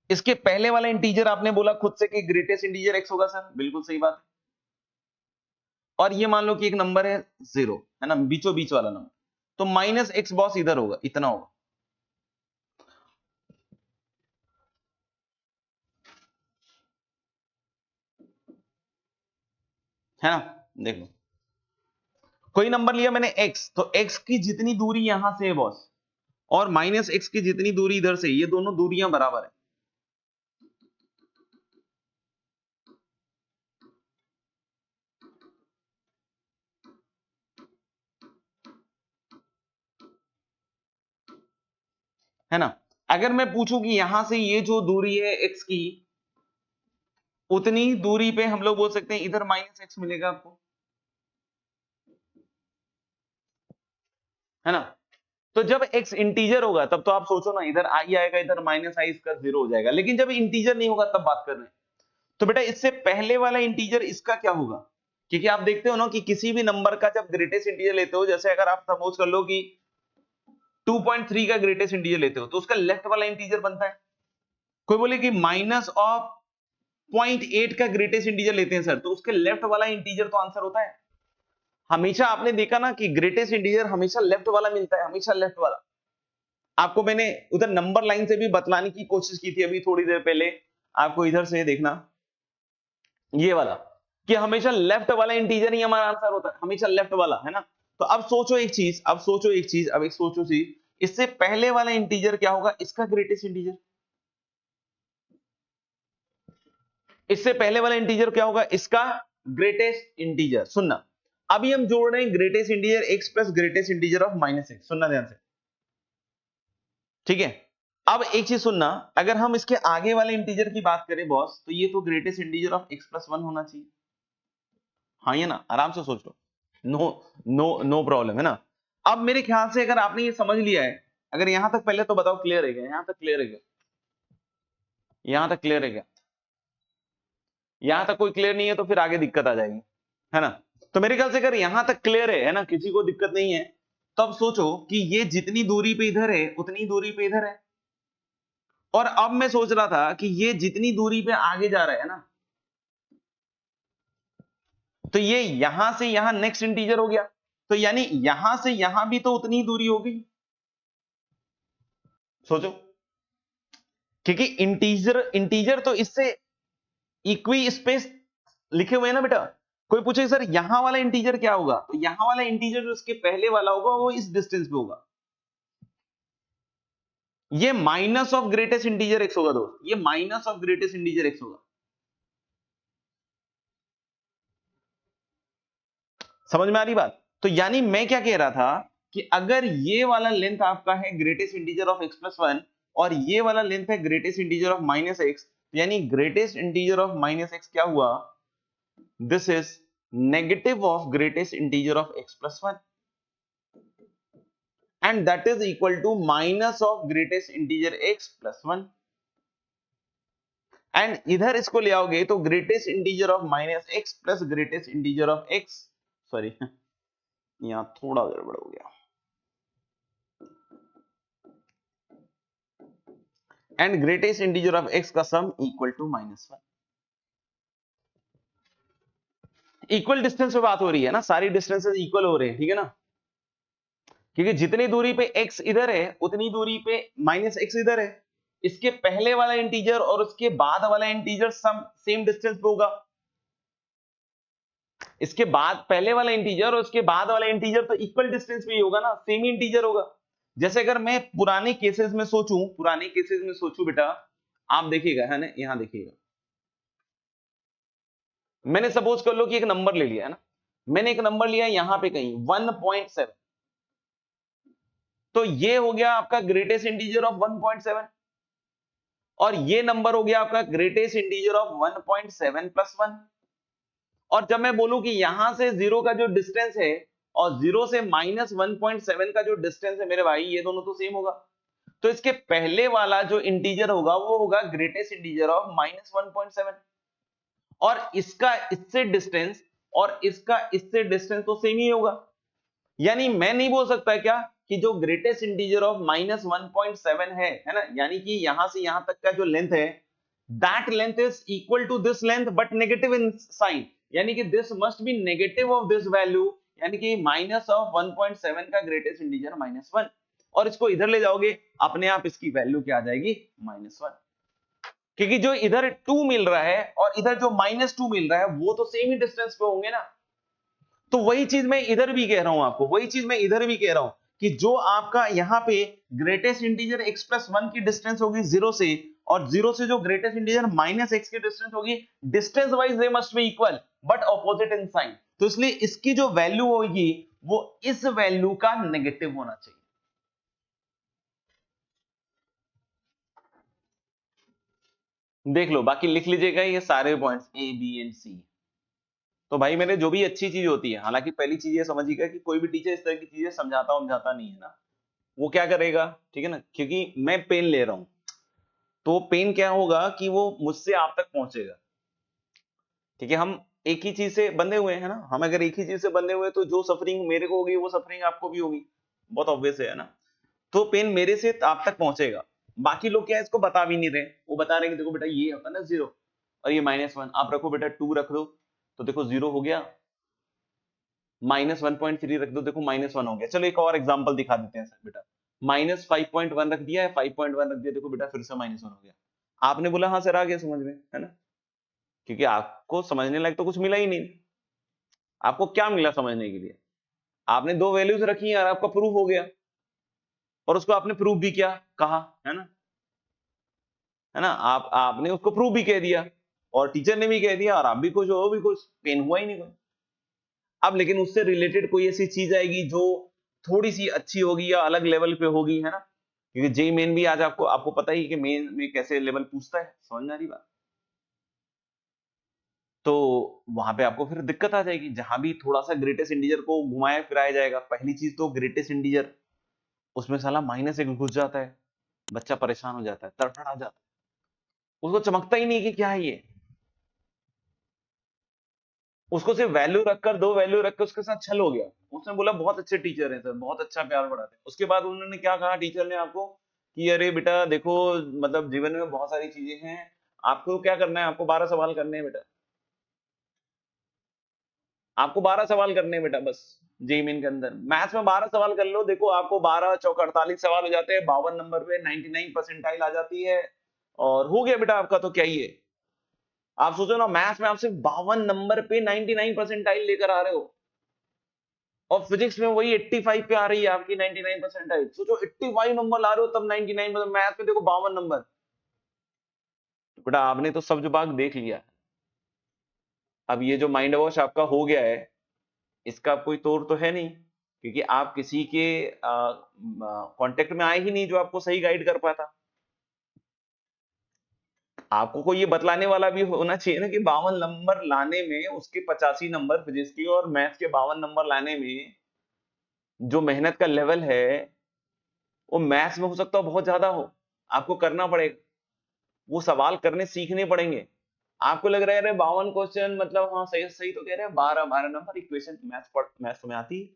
इसके पहले वाला इंटीजर आपने बोला खुद से कि ग्रेटेस्ट इंटीजर x होगा सर, बिल्कुल सही बात है। और ये मान लो कि एक नंबर है 0, है ना, बीचों बीच वाला नंबर, तो -x बॉस इधर होगा, इतना होगा, है ना। देख लो, कोई नंबर लिया मैंने x, तो x की जितनी दूरी यहां से है बॉस और -x की जितनी दूरी इधर से, ये दोनों दूरियां बराबर है। है ना। अगर मैं पूछूं कि यहां से ये जो दूरी है x की, उतनी दूरी पे हम लोग बोल सकते हैं इधर -x मिलेगा आपको, है ना। तो जब x इंटीजर होगा तब तो आप सोचो ना, इधर i आएगा, इधर -i, इसका 0 हो जाएगा। लेकिन जब इंटीजर नहीं होगा तब बात कर रहे हैं, तो बेटा इससे पहले वाला इंटीजर इसका क्या होगा? क्योंकि आप देखते हो ना कि किसी भी नंबर का जब ग्रेटेस्ट इंटीजर लेते हो, जैसे अगर आप सपोज कर लो कि 2.3 का ग्रेटेस्ट इंटीजर लेते हो तो उसका लेफ्ट वाला इंटीजर बनता है। कोई बोले कि माइनस ऑफ 0.8 का ग्रेटेस्ट इंटीजर लेते हैं सर, तो उसके लेफ्ट वाला इंटीजर तो आंसर होता है। हमेशा आपने देखा ना कि ग्रेटेस्ट इंटीजर हमेशा लेफ्ट वाला मिलता है, हमेशा लेफ्ट वाला। आपको मैंने उधर नंबर लाइन से भी बतलाने की कोशिश की थी अभी थोड़ी देर पहले, आपको इधर से देखना, ये वाला, कि हमेशा लेफ्ट वाला इंटीजर ही हमारा आंसर होता है, हमेशा लेफ्ट वाला, है ना। तो अब सोचो एक चीज, सोचो चीज, इससे पहले वाला इंटीजर क्या होगा? इसका ग्रेटेस्ट इंटीजर। इससे पहले वाला इंटीजर क्या होगा? इसका ग्रेटेस्ट इंटीजर। सुनना, अभी हम जोड़ रहे हैं greatest integer x plus greatest integer of -x। सुनना ध्यान से, ठीक है। अब एक चीज सुनना, अगर हम इसके आगे वाले इंटीजर की बात करें बॉस, तो ये तो greatest integer of x plus 1 होना चाहिए। हाँ, ये ना, आराम से सोच लो, नो नो नो प्रॉब्लम, है ना। अब मेरे ख्याल से अगर आपने ये समझ लिया है, अगर यहां तक, पहले तो बताओ क्लियर है क्या? यहां तक क्लियर है क्या? यहां तक क्लियर है क्या? यहां तक कोई क्लियर नहीं है तो फिर आगे दिक्कत आ जाएगी, है ना। तो मेरे ख्याल से अगर यहां तक क्लियर है ना, किसी को दिक्कत नहीं है, तो अब सोचो कि ये जितनी दूरी पे इधर है उतनी दूरी पे इधर है, और अब मैं सोच रहा था कि ये जितनी दूरी पे आगे जा रहा है ना, तो ये यहां से यहां नेक्स्ट इंटीजर हो गया, तो यानी यहां से यहां भी तो उतनी ही दूरी होगी। सोचो, क्योंकि इंटीजर इंटीजर तो इससे इक्वी स्पेस लिखे हुए हैं ना बेटा। कोई पूछे सर यहां वाला इंटीजर क्या होगा, तो यहां वाला इंटीजर जो इसके पहले वाला होगा वो इस डिस्टेंस पे होगा। ये minus of greatest integer x होगा दोस्त, ये minus of greatest integer x होगा। समझ में आ रही बात? तो यानी मैं क्या कह रहा था कि अगर ये वाला लेंथ आपका है greatest integer of x plus one, और ये वाला लेंथ है greatest integer of minus x, यानी greatest integer of minus x क्या हुआ, this is negative of greatest integer of x plus one, and that is equal to minus of greatest integer x plus 1, and इधर इसको ले आओगे तो greatest integer of minus x plus greatest integer of x, sorry यहां थोड़ा गड़बड़ हो गया, and greatest integer of x का सम equal to minus 1। Equal distance पे बात हो रही है ना, सारी डिस्टेंसेस इक्वल हो रहे हैं, ठीक है ना, क्योंकि जितनी दूरी पे x इधर है उतनी दूरी पे माइनस x इधर है, इसके पहले वाला इंटीजर और उसके बाद वाला इंटीजर सम सेम डिस्टेंस पे होगा, इसके बाद पहले वाला इंटीजर और उसके बाद वाला इंटीजर तो इक्वल डिस्टेंस पे ही होगा ना, सेम ही इंटीजर होगा। जैसे अगर मैं पुराने केसेस में सोचूं बेटा, आप देखिएगा है ना, यहां देखिएगा, मैंने सपोज कर लो कि एक नंबर ले लिया है ना, मैंने एक नंबर लिया यहां पे कहीं 1.7, तो ये हो गया आपका ग्रेटेस्ट इंटीजर ऑफ 1.7, और ये नंबर हो गया आपका ग्रेटेस्ट इंटीजर ऑफ 1.7 प्लस 1, और जब मैं बोलूं कि यहां से जीरो का जो डिस्टेंस है और जीरो से माइनस 1.7 का जो डिस्टेंस है मेरे भाई, ये दोनों तो सेम होगा, तो इसके पहले वाला जो इंटीजर होगा वो होगा ग्रेटेस्ट इंटीजर ऑफ माइनस 1.7, और इसका इससे डिस्टेंस और इसका इससे डिस्टेंस तो सेम ही होगा। यानी मैं नहीं बोल सकता क्या कि जो ग्रेटेस्ट इंटीजर ऑफ माइनस 1.7 है ना, यानी कि यहां से यहां तक का जो लेंथ है, that length is equal to this length but negative in sign, यानी कि this must be negative of this value, यानी कि माइनस ऑफ 1.7 का ग्रेटेस्ट इंटीजर माइनस 1, और इसको इधर ले जाओगे अपने आप इसकी वैल्यू क्या आ जाएगी, माइनस 1, क्योंकि जो इधर 2 मिल रहा है और इधर जो माइनस 2 मिल रहा है वो तो सेम ही डिस्टेंस पे होंगे ना। तो वही चीज मैं इधर भी कह रहा हूं आपको, वही चीज मैं इधर भी कह रहा हूं कि जो आपका यहां पे ग्रेटेस्ट इंटीजर x प्लस 1 की डिस्टेंस होगी जीरो से, और जीरो से जो ग्रेटेस्ट इंटीजर माइनस x की डिस्टेंस होगी, distance wise they must be equal but opposite in sign, तो इसलिए इसकी जो वैल्यू होगी वो इस वैल्यू का नेगेटिव होना चाहिए। देख लो, बाकी लिख लीजिएगा ये सारे पॉइंट्स ए बी एंड सी। तो भाई मेरे जो भी अच्छी चीज होती है, हालांकि पहली चीज ये समझिएगा कि कोई भी टीचर इस तरह की चीजें समझाता नहीं है ना, वो क्या करेगा, ठीक है ना, क्योंकि मैं पेन ले रहा हूं तो पेन क्या होगा कि वो मुझसे आप तक पहुंचेगा, ठीक है, हम एक ही चीज से बंधे हुए हैं ना, हम अगर एक ही चीज से बंधे हुए तो जो सफरिंग मेरे को होगी वो सफरिंग आपको भी होगी, बहुत ऑब्वियस है ना, तो पेन मेरे से आप तक पहुंचेगा। बाकी लोग क्या है इसको बता भी नहीं रहे, वो बता रहे हैं कि देखो बेटा ये होता है ना जीरो, और ये -1, आप रखो बेटा 2 रख दो तो देखो जीरो हो गया, -1.3 रख दो देखो -1 हो गया। चलो एक और एग्जांपल दिखा देते हैं सर बेटा, -5.1 रख दिया है, 5.1 रख दिया, देखो बेटा फिर से -1 हो गया। आपने बोला हाँ सर आ गया समझ में, है ना, क्योंकि आपको समझने लायक तो कुछ मिला ही नहीं। आपको क्या मिला समझने के लिए, आपने दो वैल्यूज रखी और आपका प्रूफ हो गया, और उसको आपने प्रूफ भी किया, कहा है ना, आपने उसको प्रूफ भी कह दिया और टीचर ने भी कह दिया और आप भी खुश हो भी खुश, पेन हुआ ही नहीं कोई। अब लेकिन उससे रिलेटेड कोई ऐसी चीज आएगी जो थोड़ी सी अच्छी होगी या अलग लेवल पे होगी, है ना, क्योंकि जेई मेन भी आज आपको पता ही कि मेन में कैसे लेवल पूछता है, समझ में आ रही बात। तो वहां पे आपको फिर दिक्कत आ जाएगी, जहां भी थोड़ा सा ग्रेटेस्ट इंटीजर को घुमाया फिराया जाएगा, पहली चीज तो ग्रेटेस्ट इंटीजर उसमें साला -1 घुस जाता है, बच्चा परेशान हो जाता है, तड़फड़ा जाता है, उसको चमकता ही नहीं कि क्या है ये। उसको सिर्फ वैल्यू रखकर, दो वैल्यू रखकर उसके साथ छल हो गया। उसने बोला बहुत अच्छे टीचर हैं सर, बहुत अच्छा प्यार पढ़ाते हैं। उसके बाद उन्होंने क्या कहा टीचर ने आपको कि अरे बेटा देखो, मतलब जीवन में बहुत सारी चीजें हैं, आपको क्या करना है, आपको 12 सवाल करने हैं बेटा, आपको 12 सवाल करने हैं बेटा बस। जेईई मेन के अंदर मैथ्स में 12 सवाल कर लो, देखो आपको 12 चौक 48 सवाल हो जाते हैं, 52 नंबर पे 99 परसेंटाइल आ जाती है, और हो गया बेटा आपका। तो क्या ही है, आप सोचो ना, मैथ्स में आप सिर्फ 52 नंबर पे 99 परसेंटाइल लेकर आ रहे हो, और फिजिक्स में वही 85 पे आ रही है आपकी 99 परसेंटाइल। सोचो 85 नंबर ला रहे हो तब 99, मैथ में देखो 52 नंबर। बेटा आपने तो सब भाग देख लिया। अब ये जो माइंड वॉश आपका हो गया है, इसका कोई तोड़ तो है नहीं, क्योंकि आप किसी के कांटेक्ट में आए ही नहीं जो आपको सही गाइड कर पाता। आपको कोई ये बतलाने वाला भी होना चाहिए ना कि 52 नंबर लाने में, उसके 85 नंबर फिजिक्स की और मैथ्स के 52 नंबर लाने में जो मेहनत का लेवल है, वो मैथ्स में हो सकता है बहुत ज्यादा हो। आपको करना पड़ेगा, वो सवाल करने सीखने पड़ेंगे। आपको लग रहा है अरे 52 क्वेश्चन, मतलब हाँ सही सही तो कह रहे हैं, 12 12 नंबर इक्वेशन, मैथ्स में आती है,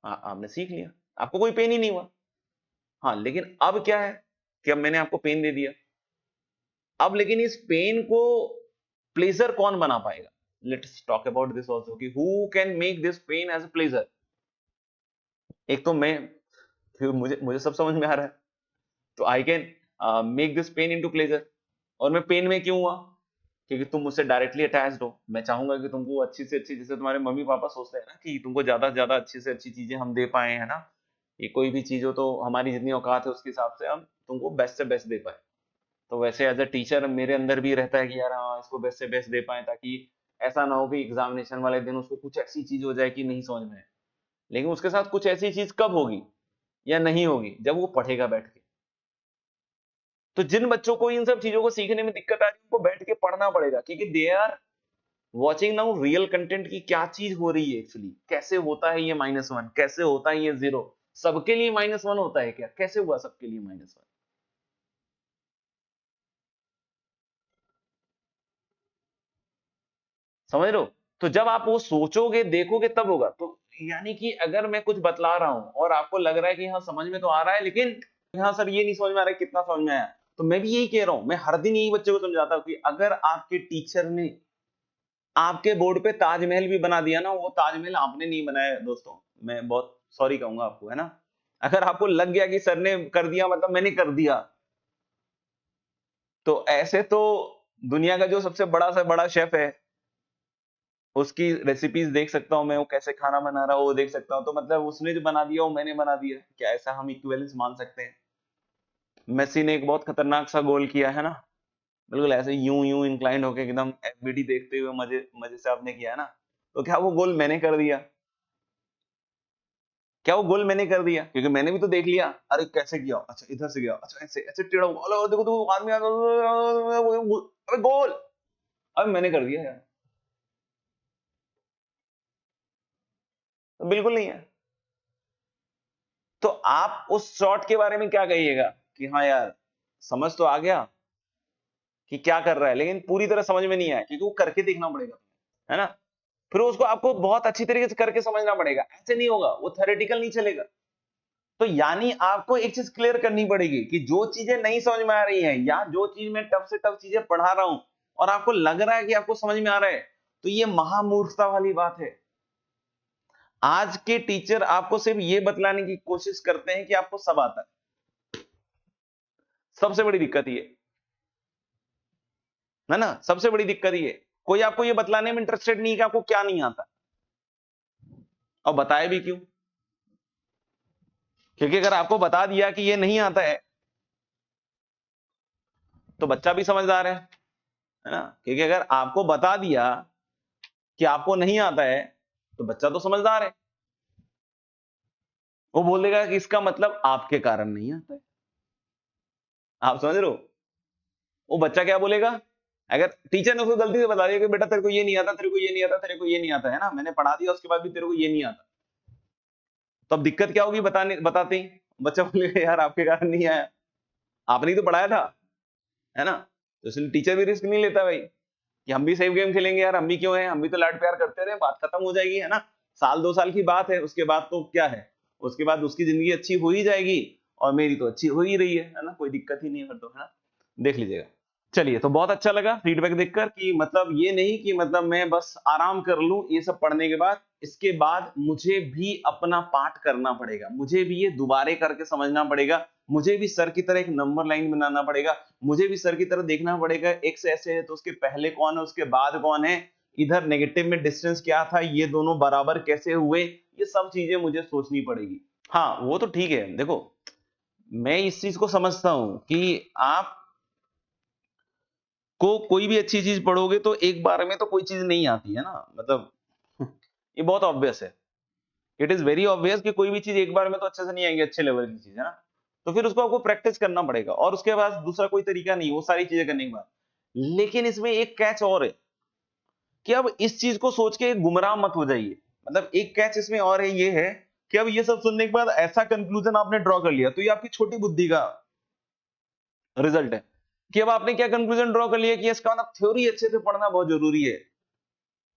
आपने सीख लिया, आपको कोई पेन ही नहीं हुआ। हाँ लेकिन अब क्या है कि अब मैंने आपको पेन दे दिया, अब लेकिन इस पेन को प्लेजर कौन बना पाएगा? Let's talk about this also कि who can make this pain as a pleasure. एक तो मैं, फिर मुझे मुझे सब समझ में आ रहा है, तो I can make this pain into pleasure. और मैं पेन में क्यों हुआ? क्योंकि तुम मुझसे डायरेक्टली अटैच्ड हो। मैं चाहूंगा कि तुमको अच्छी से अच्छी, जैसे तुम्हारे मम्मी पापा सोचते हैं ना कि तुमको ज्यादा से ज्यादा अच्छी से अच्छी चीजें हम दे पाए, है ना, ये कोई भी चीज हो तो हमारी जितनी औकात है उसके हिसाब से हम तुमको बेस्ट से बेस्ट दे पाए। तो वैसे एज अ टीचर मेरे अंदर भी रहता है कि यार हाँ इसको बेस्ट से बेस्ट दे पाए, ताकि ऐसा ना हो कि एग्जामिनेशन वाले दिन उसको कुछ ऐसी चीज हो जाए कि नहीं समझ में आए। लेकिन उसके साथ कुछ ऐसी चीज कब होगी या नहीं होगी? जब वो पढ़ेगा बैठ के। तो जिन बच्चों को इन सब चीजों को सीखने में दिक्कत आ रही है, उनको बैठ के पढ़ना पड़ेगा, क्योंकि they are watching now real content की क्या चीज हो रही है एक्चुअली, कैसे होता है ये -1, कैसे होता है ये 0, सबके लिए -1 होता है क्या, कैसे हुआ सबके लिए -1? समझ रहे हो? तो जब आप वो सोचोगे देखोगे तब होगा। तो यानी कि अगर मैं कुछ बतला रहा हूं और आपको लग रहा है कि हाँ समझ में तो आ रहा है, लेकिन हाँ सर ये नहीं समझ में आ रहा है कितना समझ में आया, तो मैं भी यही कह रहा हूं, मैं हर दिन यही बच्चे को समझाता हूं कि अगर आपके टीचर ने आपके बोर्ड पे ताजमहल भी बना दिया ना, वो ताजमहल आपने नहीं बनाया है दोस्तों, मैं बहुत सॉरी कहूंगा आपको, है ना। अगर आपको लग गया कि सर ने कर दिया मतलब मैंने कर दिया, तो ऐसे तो दुनिया का जो सबसे बड़ा से बड़ा शेफ है, उसकी रेसिपीज देख सकता हूँ मैं, वो कैसे खाना बना रहा है वो देख सकता हूँ, तो मतलब उसने जो बना दिया वो मैंने बना दिया, क्या ऐसा हम इक्विवेलेंस मान सकते हैं? मेसी ने एक बहुत खतरनाक सा गोल किया है ना, बिल्कुल ऐसे यूं यूं इंक्लाइंड होके एकदम एफबीडी देखते हुए मजे मजे से आपने किया है ना, तो क्या वो गोल मैंने कर दिया? क्या वो गोल मैंने कर दिया? क्योंकि मैंने भी तो देख लिया, अरे कैसे किया, अच्छा इधर से गया, अच्छा ऐसे ऐसे टेढ़ा हुआ, अरे देखो देखो आदमी अबे गोल, अब मैंने कर दिया यार। तो बिल्कुल नहीं है। तो आप उस शॉट के बारे में क्या कहिएगा कि हाँ यार समझ तो आ गया कि क्या कर रहा है, लेकिन पूरी तरह समझ में नहीं आया, क्योंकि वो करके देखना पड़ेगा, है ना। फिर उसको आपको बहुत अच्छी तरीके से करके समझना पड़ेगा, ऐसे नहीं होगा, वो थ्योरेटिकल नहीं चलेगा। तो यानी आपको एक चीज क्लियर करनी पड़ेगी कि जो चीजें नहीं समझ में आ रही हैं, या जो चीज मैं टफ से टफ चीजें पढ़ा रहा हूं और आपको लग रहा है कि आपको समझ में आ रहा है, तो ये महामूर्खता वाली बात है। आज के टीचर आपको सिर्फ ये बतलाने की कोशिश करते हैं कि आपको सब आता है। सबसे बड़ी दिक्कत ये है ना, सबसे बड़ी दिक्कत ये, कोई आपको ये बतलाने में इंटरेस्टेड नहीं है कि आपको क्या नहीं आता, और बताए भी क्यों? क्योंकि अगर आपको बता दिया कि ये नहीं आता है, तो बच्चा भी समझदार है ना। क्योंकि अगर आपको बता दिया कि आपको नहीं आता है, तो बच्चा तो समझदार है, वो बोलेगा कि इसका मतलब आपके कारण नहीं आता है। आप समझ रहे हो? वो बच्चा क्या बोलेगा? अगर टीचर ने उसको गलती से बता दिया कि बेटा तेरे को ये नहीं आता, तेरे को ये नहीं आता, तेरे को ये नहीं आता, है ना, मैंने पढ़ा दिया उसके बाद भी तेरे को ये नहीं आता, तो अब दिक्कत क्या होगी बताने बताते ही? बच्चा बोलेगा यार आपके कारण नहीं आया, आपने ही तो पढ़ाया था, है ना। तो इसलिए टीचर भी रिस्क नहीं लेता भाई कि हम भी सेफ गेम खेलेंगे यार, हम भी क्यों हैं, हम भी तो लाड प्यार करते रहे, बात खत्म हो जाएगी, है ना। साल 2 साल की बात है, उसके बाद तो क्या है, उसके बाद उसकी जिंदगी अच्छी हो ही जाएगी और मेरी तो अच्छी हो ही रही है ना, कोई दिक्कत ही नहीं है फिर तो, है ना। देख लीजिएगा। चलिए, तो बहुत अच्छा लगा फीडबैक देखकर कि मतलब ये नहीं कि मतलब मैं बस आराम कर लूं ये सब पढ़ने के बाद, इसके बाद मुझे भी अपना पाठ करना पड़ेगा, मुझे भी ये दोबारे करके समझना पड़ेगा, मुझे भी सर की तरह एक नंबर लाइन बनाना पड़ेगा, मुझे भी सर की तरह देखना पड़ेगा एक्स ऐसे है तो उसके पहले कौन है उसके बाद कौन है, इधर नेगेटिव में डिस्टेंस क्या था, ये दोनों बराबर कैसे हुए, ये सब चीजें मुझे सोचनी पड़ेगी। हाँ वो तो ठीक है, देखो मैं इस चीज को समझता हूं कि आप को कोई भी अच्छी चीज पढ़ोगे तो एक बार में तो कोई चीज नहीं आती है ना, मतलब ये बहुत ऑब्वियस है, इट इज वेरी ऑब्वियस कि कोई भी चीज एक बार में तो अच्छे से नहीं आएगी, अच्छे लेवल की चीज है ना, तो फिर उसको आपको प्रैक्टिस करना पड़ेगा और उसके बाद दूसरा कोई तरीका नहीं वो सारी चीजें करने के बाद। लेकिन इसमें एक कैच और है कि अब इस चीज को सोच के गुमराह मत हो जाइए, मतलब एक कैच इसमें और है, ये है कि अब ये सब सुनने के बाद ऐसा कंक्लूजन आपने ड्रॉ कर लिया तो ये आपकी छोटी बुद्धि का रिजल्ट है कि अब आपने क्या कंक्लूजन ड्रॉ कर लिया कि इसका मतलब थ्योरी अच्छे से पढ़ना बहुत जरूरी है।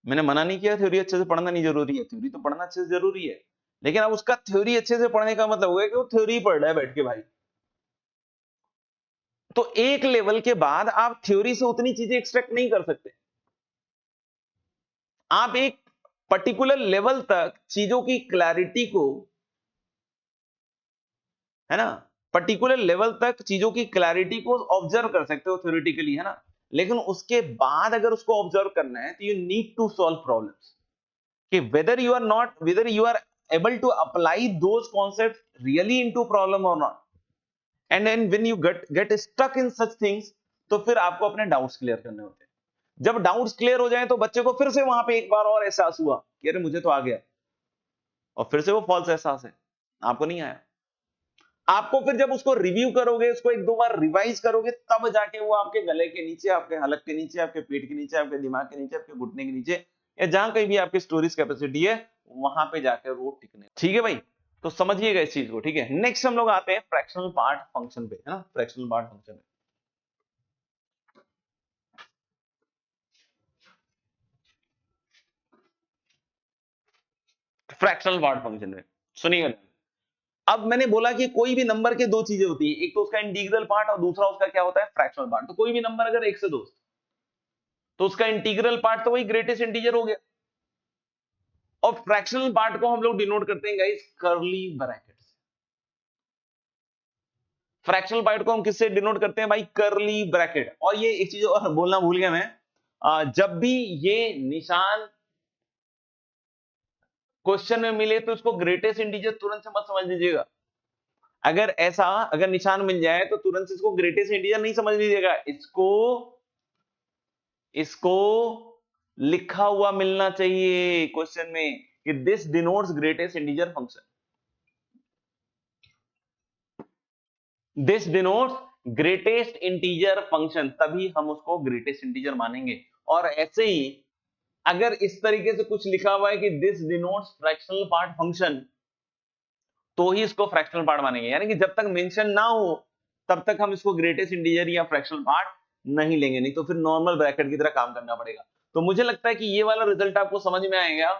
मैंने मना नहीं किया थ्योरी अच्छे से पढ़ना नहीं जरूरी है, थ्योरी तो पढ़ना अच्छे से जरूरी है, लेकिन अब उसका थ्योरी अच्छे से पढ़ने का मतलब हो गया कि वो थ्योरी पढ़ रहा है बैठ के भाई। तो एक लेवल के बाद आप थ्योरी से उतनी चीजें एक्सट्रैक्ट नहीं कर सकते, आप एक पर्टिकुलर लेवल तक चीजों की क्लैरिटी को, है ना, पर्टिकुलर लेवल तक चीजों की क्लैरिटी को ऑब्जर्व कर सकते हो थ्योरेटिकली, है ना, लेकिन उसके बाद अगर उसको ऑब्जर्व करना है तो you need to solve problems कि whether you are able to apply those concepts really into problem or not, and then when you get stuck in such things तो फिर आपको अपने डाउट्स क्लियर करने होते हैं। जब डाउट्स क्लियर हो जाएं तो बच्चे को फिर से वहां पे एक बार और एहसास हुआ कि अरे मुझे तो आ गया, और फिर से वो फॉल्स एहसास है, आपको नहीं आया। आपको फिर जब उसको रिव्यू करोगे, उसको एक दो बार रिवाइज करोगे, तब जाके वो आपके गले के नीचे, आपके हलक के नीचे, आपके पेट के नीचे, आपके दिमाग के नीचे, आपके घुटने के नीचे, या जहां कहीं भी आपकी स्टोरेज कैपेसिटी है वहां पे जाकर वो टिकने। ठीक है भाई, तो समझिएगा इस चीज को। ठीक है, नेक्स्ट हम लोग आते हैं फ्रैक्शनल पार्ट फंक्शन पे, है ना, फ्रैक्शनल पार्ट फंक्शन पे। फ्रैक्शनल पार्ट फंक्शन में सुनिएगा, अब मैंने बोला कि कोई भी नंबर के दो चीजें होती है, एक तो उसका इंटीग्रल पार्ट और दूसरा उसका क्या होता है, फ्रैक्शनल पार्ट। तो कोई भी नंबर अगर एक से दो तो उसका इंटीग्रल पार्ट तो वही ग्रेटेस्ट इंटीजर हो गया, और फ्रैक्शनल पार्ट को हम लोग डिनोट करते हैं गाइस कर्ली ब्रैकेट से। फ्रैक्शनल पार्ट को हम किससे डिनोट करते हैं भाई, कर्ली ब्रैकेट। और ये एक चीज और बोलना भूल गया मैं, जब भी ये निशान क्वेश्चन में मिले तो इसको ग्रेटेस्ट इंटीजर तुरंत से मत समझ लीजिएगा। अगर निशान मिल जाए तो तुरंत से इसको ग्रेटेस्ट इंटीजर नहीं समझ लीजिएगा, इसको लिखा हुआ मिलना चाहिए क्वेश्चन में कि this denotes greatest integer function, this denotes greatest integer function, तभी हम उसको ग्रेटेस्ट इंटीजर मानेंगे। और ऐसे ही अगर इस तरीके से कुछ लिखा हुआ है कि this denotes fractional part function, तो ही इसको फ्रैक्शनल पार्ट मानेंगे, यानी कि जब तक मेंशन ना हो तब तक हम इसको ग्रेटेस्ट इंटीजर या फ्रैक्शनल पार्ट नहीं लेंगे, नहीं तो फिर नॉर्मल ब्रैकेट की तरह काम करना पड़ेगा। तो मुझे लगता है कि ये वाला रिजल्ट आपको समझ में आएगा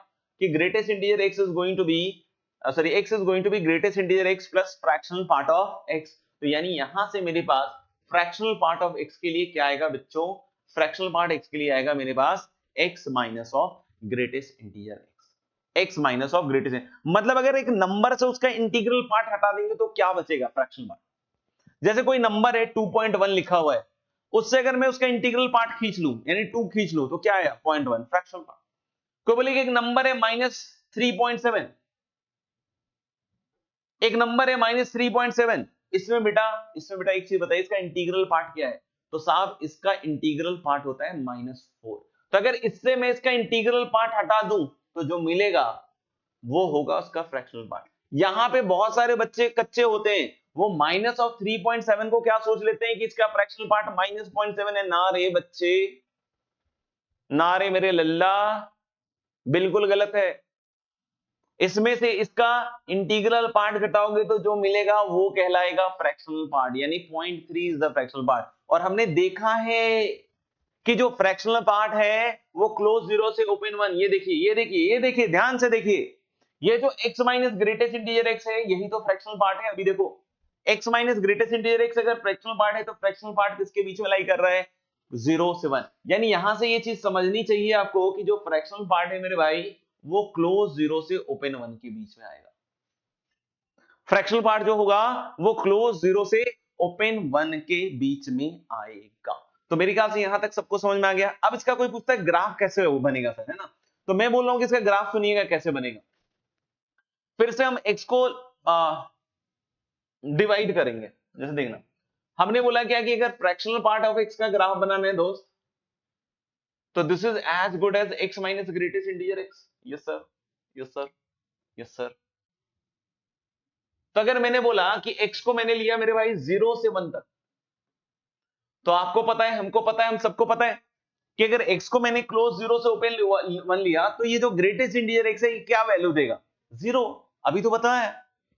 कि greatest integer x is going to be x is going to be greatest integer x plus fractional part of x। तो यानी यहां से मेरे पास फ्रैक्शनल पार्ट ऑफ x के लिए क्या आएगा बच्चों, फ्रैक्शनल पार्ट x के लिए आएगा मेरे पास x minus of greatest integer x minus of greatest. मतलब अगर एक नंबर से उसका इंटीग्रल पार्ट हटा देंगे तो क्या बचेगा, फ्रैक्शनल पार्ट। जैसे कोई नंबर है 2.1 लिखा हुआ है, उससे अगर मैं उसका इंटीग्रल पार्ट खींच लूं यानी 2 खींच लूं तो क्या आया 0.1 फ्रैक्शनल पार्ट। कोई बोले कि एक नंबर है -3.7, एक नंबर है -3.7, इसमें बेटा एक चीज बताइए, इसका इंटीग्रल पार्ट क्या है, तो साहब इसका इंटीग्रल पार्ट होता है -4। तो अगर इससे मैं इसका इंटीग्रल पार्ट हटा दूं तो जो मिलेगा वो होगा उसका फ्रैक्शनल पार्ट। यहां पे बहुत सारे बच्चे कच्चे होते हैं, वो माइनस ऑफ 3.7 को क्या सोच लेते हैं कि इसका फ्रैक्शनल पार्ट -0.7 है। ना रे बच्चे, ना रे मेरे लल्ला, बिल्कुल गलत है। इसमें से इसका इंटीग्रल पार्ट घटाओगे तो जो मिलेगा वो कहलाएगा फ्रैक्शनल पार्ट, यानी 0.3 इज द फ्रैक्शनल पार्ट। और हमने देखा है कि जो फ्रैक्शनल पार्ट है वो क्लोज जीरो से ओपन वन, ये देखिए ये देखिए ये देखिए, ध्यान से देखिए, ये जो x minus greatest integer x है यही तो फ्रैक्शनल पार्ट है। अभी देखो x minus greatest integer x अगर फ्रैक्शनल पार्ट है तो फ्रैक्शनल पार्ट किसके बीच में लाई कर रहा है, 0 से 1। यानी यहां से ये चीज समझनी चाहिए आपको कि जो फ्रैक्शनल पार्ट है मेरे भाई वो क्लोज 0 से ओपन 1 के बीच में आएगा। फ्रैक्शनल पार्ट जो होगा वो क्लोज 0 से ओपन 1 के बीच में आएगा। तो मेरे ख्याल से यहां तक सबको समझ में आ गया। अब इसका कोई पूछता है ग्राफ कैसे बनेगा सर, है ना, तो मैं बोल रहा हूं कि इसका ग्राफ सुनिएगा कैसे बनेगा। फिर से हम x को डिवाइड करेंगे। जैसे देखना, हमने बोला क्या कि अगर फ्रैक्शनल पार्ट ऑफ x का ग्राफ बनाना है दोस्त, तो this is as good as x minus greatest integer x। Yes sir, yes sir, yes sir. तो अगर मैंने बोला कि x को मैंने लिया मेरे भाई 0 से 1 तक, तो आपको पता है, हमको पता है, हम सबको पता है कि अगर x को मैंने क्लोज 0 से ओपन 1 लिया तो ये जो ग्रेटेस्ट इंटीजर x है ये क्या वैल्यू देगा, 0। अभी तो बताया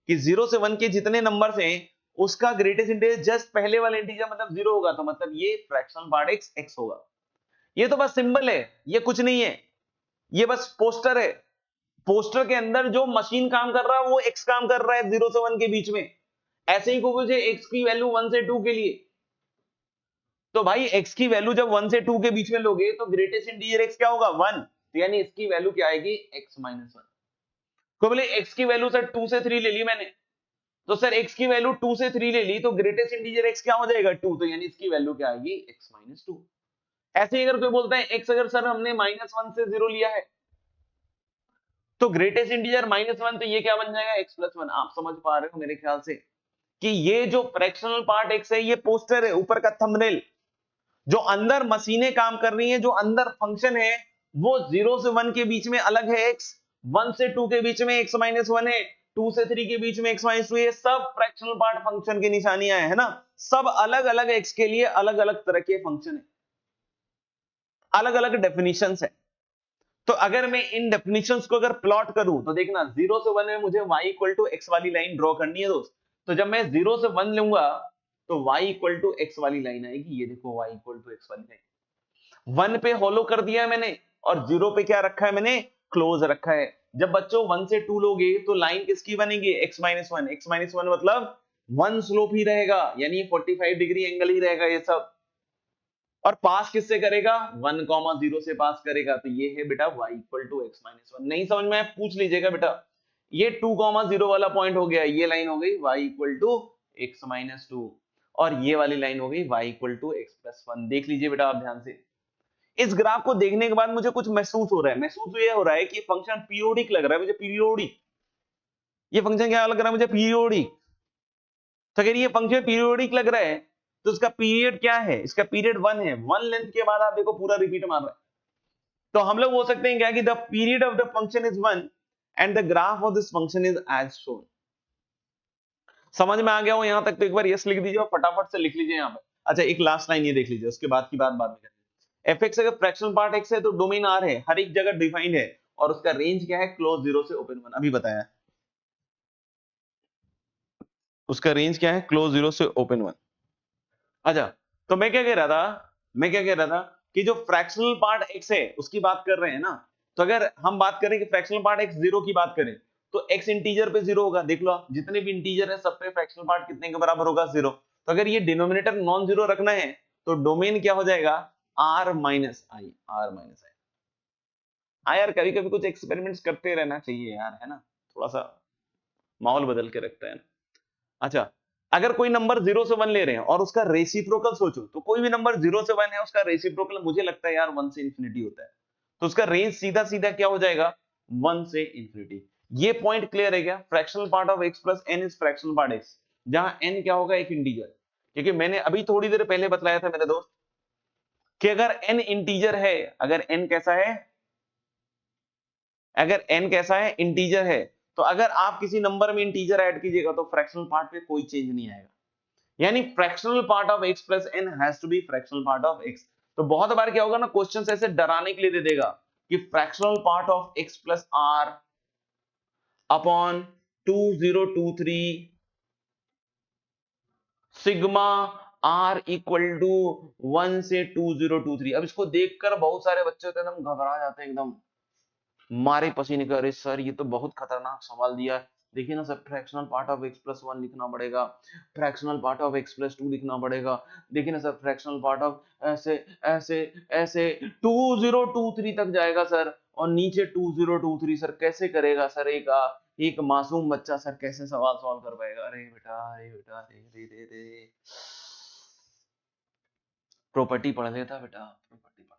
कि 0 से 1 के जितने नंबर्स हैं उसका ग्रेटेस्ट इंटीजर जस्ट पहले वाले इंटीजर मतलब 0 होगा, तो मतलब ये फ्रैक्शनल पार्ट x होगा। ये तो बस सिंबल है, ये कुछ नहीं है, ये बस पोस्टर है। पोस्टर के अंदर जो मशीन काम कर रहा है वो x काम कर रहा है 0 से 1 के बीच में। ऐसे ही को मुझे x की वैल्यू 1 से 2 के लिए, तो भाई x की वैल्यू जब 1 से 2 के बीच में लोगे तो ग्रेटेस्ट इंटीजर x क्या होगा, 1। तो यानी इसकी वैल्यू क्या आएगी, x माइनस 1। को बोले x की वैल्यू सर 2 से 3 ले ली मैंने, तो सर x की वैल्यू 2 से 3 ले ली तो ग्रेटेस्ट इंटीजर x क्या हो जाएगा, 2। तो यानी इसकी वैल्यू क्या आएगी, x माइनस 2। ऐसे ही अगर कोई बोलता है x अगर सर हमने -1 से 0 लिया है तो ग्रेटेस्ट इंटीजर -1, तो ये क्या बन जाएगा, x प्लस 1। आप समझ पा रहे हो मेरे ख्याल से कि ये जो फ्रैक्शनल पार्ट x है ये पोस्टर है, ऊपर का थंबनेल। जो अंदर मशीनें काम कर रही हैं, जो अंदर फंक्शन है वो 0 से 1 के बीच में अलग है x, 1 से 2 के बीच में x माइनस 1 है, 2 से 3 के बीच में x माइनस 2। ये सब फ्रैक्शनल पार्ट फंक्शन की निशानियां है ना, सब अलग अलग x के लिए अलग अलग तरह के फंक्शन है, अलग अलग डेफिनेशंस है। तो अगर मैं इन डेफिनेशंस को अगर प्लॉट करूं तो देखना 0 से 1 में मुझे y इक्वल टू x वाली लाइन ड्रॉ करनी है दोस्त। तो जब मैं 0 से 1 लूंगा तो y इक्वल टू x वाली लाइन आएगी, ये देखो y इक्वल टू x वाली लाइन। 1 पे होलो कर दिया है मैंने और 0 पे क्या रखा है मैंने, क्लोज रखा है। जब बच्चों 1 से 2 लोगे तो लाइन किसकी बनेगी, x माइनस 1। x माइनस 1 मतलब 1 स्लोप ही रहेगा, यानी 45 डिग्री एंगल ही रहेगा ये सब। और पास किससे करेगा, 1,0 से पास करेगा। तो ये है बेटा y equal to x minus 1। नहीं समझ में पूछ लीजिएगा बेटा। ये 2,0 वाला पॉइंट हो गया, ये लाइन हो गई y equal to x minus 2 और ये वाली लाइन हो गई y equal to x plus 1। देख लीजिए बेटा आप ध्यान से। इस ग्राफ को देखने के बाद मुझे कुछ महसूस हो रहा है, महसूस ये हो रहा है कि फंक्शन पीरियोडिक लग रहा है मुझे, पीरियोडिक। ये फंक्शन क्या लग रहा है मुझे, पीरियोडिक। तो अगर ये फंक्शन पीरियोडिक लग रहा है तो इसका पीरियड क्या है, इसका पीरियड 1 है। 1 लेंथ के बाद आप देखो पूरा रिपीट मार रहा है। तो हम लोग बोल सकते हैं क्या कि the period of the function is 1 and the graph of this function is as shown. समझ में आ गया हो यहां तक? तो एक बार यस लिख दीजिए और फटाफट से लिख लीजिए यहां पे। अच्छा एक लास्ट लाइन ये देख लीजिए, उसके बाद की बात बाद में करेंगे। एफ एक्स अगर फ्रैक्शनल पार्ट एक्स है तो डोमेन आर है, हर एक जगह डिफाइंड है, और उसका रेंज क्या है, क्लोज 0 से ओपन 1। अभी बताया उसका रेंज क्या है, क्लोज 0 से ओपन 1। अच्छा तो मैं क्या कह रहा था, मैं क्या कह रहा था कि जो फ्रैक्शनल पार्ट x है उसकी बात कर रहे हैं ना, तो अगर हम बात करें कि फ्रैक्शनल पार्ट x 0 की बात करें तो x इंटीजर पे 0 होगा। देख लो आप, जितने भी इंटीजर है सब पे फ्रैक्शनल पार्ट कितने के बराबर होगा, 0। तो अगर ये डिनोमिनेटर नॉन जीरो रखना है तो डोमेन क्या हो जाएगा, r माइनस आई, r माइनस आई। हाँ यार कभी कभी कुछ एक्सपेरिमेंट्स करते रहना चाहिए यार, है ना, थोड़ा सा माहौल बदल के रखता है। अच्छा अगर कोई नंबर 0 से 1 ले रहे हैं और उसका रेसिप्रोकल सोचो, तो कोई भी नंबर 0 से 1 है उसका रेसिप्रोकल मुझे लगता है यार 1 से इंफिनिटी होता है, तो उसका रेंज सीधा सीधा क्या हो जाएगा, 1 से इंफिनिटी। ये पॉइंट क्लियर है क्या, fractional part of x plus n is fractional part x, जहां n क्या होगा, एक इंटीजर। क्योंकि मैंने अभी थोड़ी देर पहले बताया था मेरे दोस्त कि अगर n इंटीजर है, अगर n कैसा है, अगर n कैसा है, इंटीजर है, तो अगर आप किसी नंबर में इंटीजर ऐड कीजिएगा तो फ्रैक्शनल पार्ट पे कोई चेंज नहीं आएगा। यानी fractional part of x plus n has to be fractional part of x। तो बहुत बार क्या होगा ना, क्वेश्चन ऐसे डराने के लिए दे देगा कि fractional part of x plus r upon 2023 sigma r equal to 1 से 2023। अब इसको देखकर बहुत सारे बच्चे तो एकदम घबरा जाते हैं, एकदम मारे पसीने का, अरे सर ये तो बहुत खतरनाक सवाल दिया है। देखिए ना sir, fractional part of x plus 1 लिखना पड़ेगा, fractional part of x plus 2 लिखना पड़ेगा। देखिए ना सर, फ्रैक्शनल पार्ट ऑफ ऐसे ऐसे ऐसे 2023 तक जाएगा सर, और नीचे 2023 सर कैसे करेगा सर, एक मासूम बच्चा सर कैसे सवाल सॉल्व कर पाएगा। अरे बेटा, अरे बेटा, रे रे रे रे, प्रॉपर्टी पढ़ लेता बेटा, प्रॉपर्टी पढ़।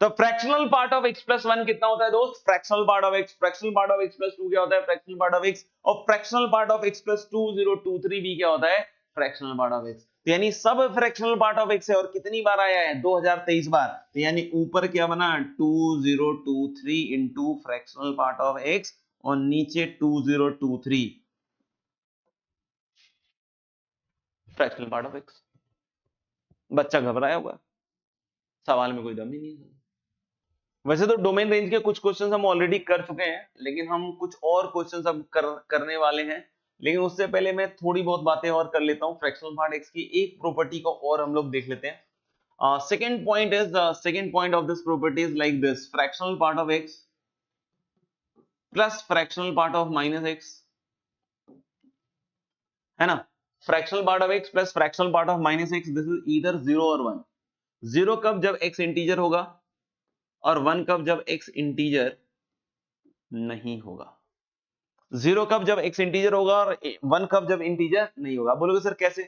तो fractional part of x plus 1 कितना होता है दोस्त? Fractional part of x, fractional part of x plus 2 क्या होता है? फ्रैक्शनल पार्ट ऑफ x, और fractional part of x plus 2023 भी क्या होता है? Fractional part of x। तो यानी सब फ्रैक्शनल पार्ट ऑफ x है, और कितनी बार आया है? 2023 बार। तो यानी ऊपर क्या बना? 2023 into fractional part of x, और नीचे 2023 फ्रैक्शनल पार्ट ऑफ x। बच्चा घबराया होगा, सवाल में कोई दम ही नहीं है। वैसे तो डोमेन रेंज के कुछ क्वेश्चंस हम ऑलरेडी कर चुके हैं, लेकिन हम कुछ और क्वेश्चंस अब करने वाले हैं। लेकिन उससे पहले मैं थोड़ी बहुत बातें और कर लेता हूं। फ्रैक्शनल पार्ट एक्स की एक प्रॉपर्टी को और हम लोग देख लेते हैं। Second point is, second point of this property is like this: fractional part of x plus fractional part of minus x, है ना? Fractional part of x plus fractional part of minus x, this is either 0 और 1। 0 कब? जब x integer होगा, और 1 कब? जब x integer नहीं होगा। 0 कब? जब x इंटीजर होगा, और 1 कब? जब इंटीजर नहीं होगा। बोलोगे सर कैसे?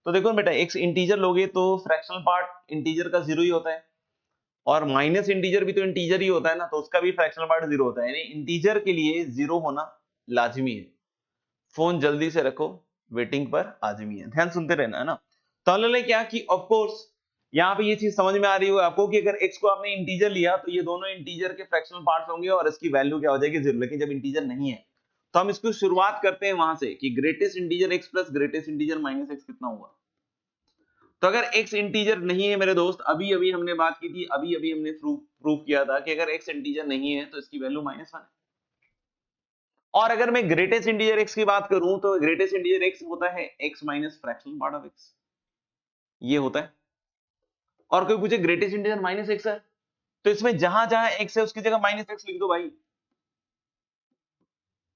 तो देखो बेटा, x इंटीजर लोगे तो फ्रैक्शनल पार्ट इंटीजर का 0 ही होता है, और माइनस इंटीजर भी तो इंटीजर ही होता है ना, तो उसका भी फ्रैक्शनल पार्ट 0 होता है। यानी इंटीजर के लिए 0 होना लाजमी है। फोन जल्दी से रखो, वेटिंग पर आजमी है, ध्यान सुनते रहना, है ना? तो हमने क्या कि ऑफ कोर्स यहाँ पे ये चीज समझ में आ रही हो आपको कि अगर x को आपने इंटीजर लिया तो ये दोनों इंटीजर के फ्रैक्शनल पार्ट्स होंगे, और इसकी वैल्यू क्या हो जाएगी? 0। लेकिन जब इंटीजर नहीं है तो हम इसको शुरुआत करते हैं वहां से कि greatest integer x plus greatest integer minus x कितना हुआ। तो अगर x इंटीजर नहीं है मेरे दोस्त, अभी अभी हमने बात की थी, अभी अभी हमने प्रूफ किया था कि अगर x इंटीजर नहीं है तो इसकी वैल्यू -1 है। और अगर मैं ग्रेटेस्ट इंटीजर x की बात करूं तो ग्रेटेस्ट इंटीजर x होता है x minus fractional part of x, ये होता है। और कोई पूछे ग्रेटेस्ट इंटीजर -x है, तो इसमें जहां जहां x है उसकी जगह -x लिख दो भाई,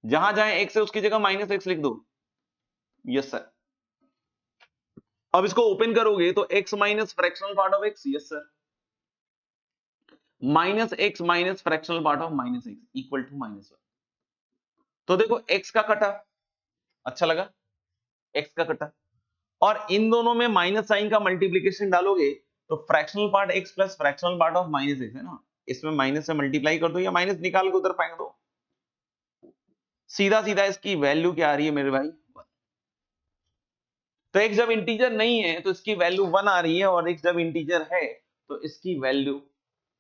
जहां जहां x है उसकी जगह -x लिख दो। Yes sir. अब इसको ओपन करोगे तो x minus fractional part of x, yes sir, -x minus fractional part of -x equal to -1। तो देखो x का कटा, अच्छा लगा, x का कटा, और इन दोनों में माइनस साइन का मल्टीप्लीकेशन डालोगे तो fractional part x plus fractional part of -x है ना, इसमें माइनस से मल्टीप्लाई कर दो या माइनस निकाल के उधर फेंक दो, सीधा सीधा इसकी वैल्यू क्या आ रही है मेरे भाई? 1। तो x जब इंटीजर नहीं है तो इसकी वैल्यू 1 आ रही है, और x जब इंटीजर है तो इसकी वैल्यू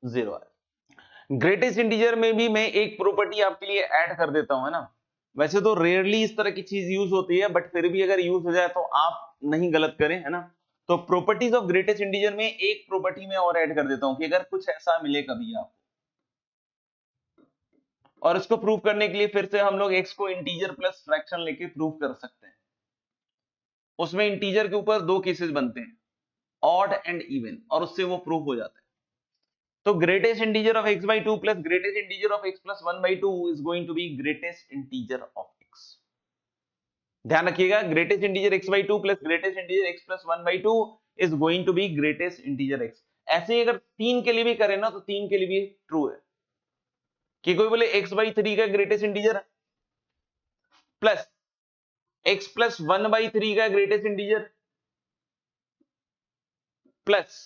0 आ रही है। ग्रेटेस्ट इंटीजर में भी मैं एक प्रॉपर्टी आपके लिए ऐड कर देता हूं, है ना? वैसे तो रेयरली इस तरह की चीज यूज होती है, बट फिर भी अगर यूज हो जाए तो आप नहीं गलत करें, है ना? तो प्रॉपर्टीज ऑफ ग्रेटेस्ट इंटीजर में एक प्रॉपर्टी में और ऐड कर देता हूं कि अगर कुछ ऐसा मिले कभी आपको, और इसको प्रूव करने के लिए फिर से हम लोग x को इंटीजर प्लस फ्रैक्शन लेके प्रूव कर सकते हैं। उसमें इंटीजर के ऊपर दो केसेस बनते हैं, ऑड एंड इवन, और उससे वो प्रूव हो जाता है। तो greatest integer of x by 2 plus greatest integer of x plus 1 by 2 is going to be greatest integer of x। ध्यान रखिएगा, greatest integer x by 2 plus greatest integer x plus 1 by 2 is going to be greatest integer x। ऐसे ही अगर 3 के लिए भी करें ना तो 3 के लिए भी ट्रू है कि कोई बोले x by 3 का greatest integer plus x plus 1 by 3 का greatest integer plus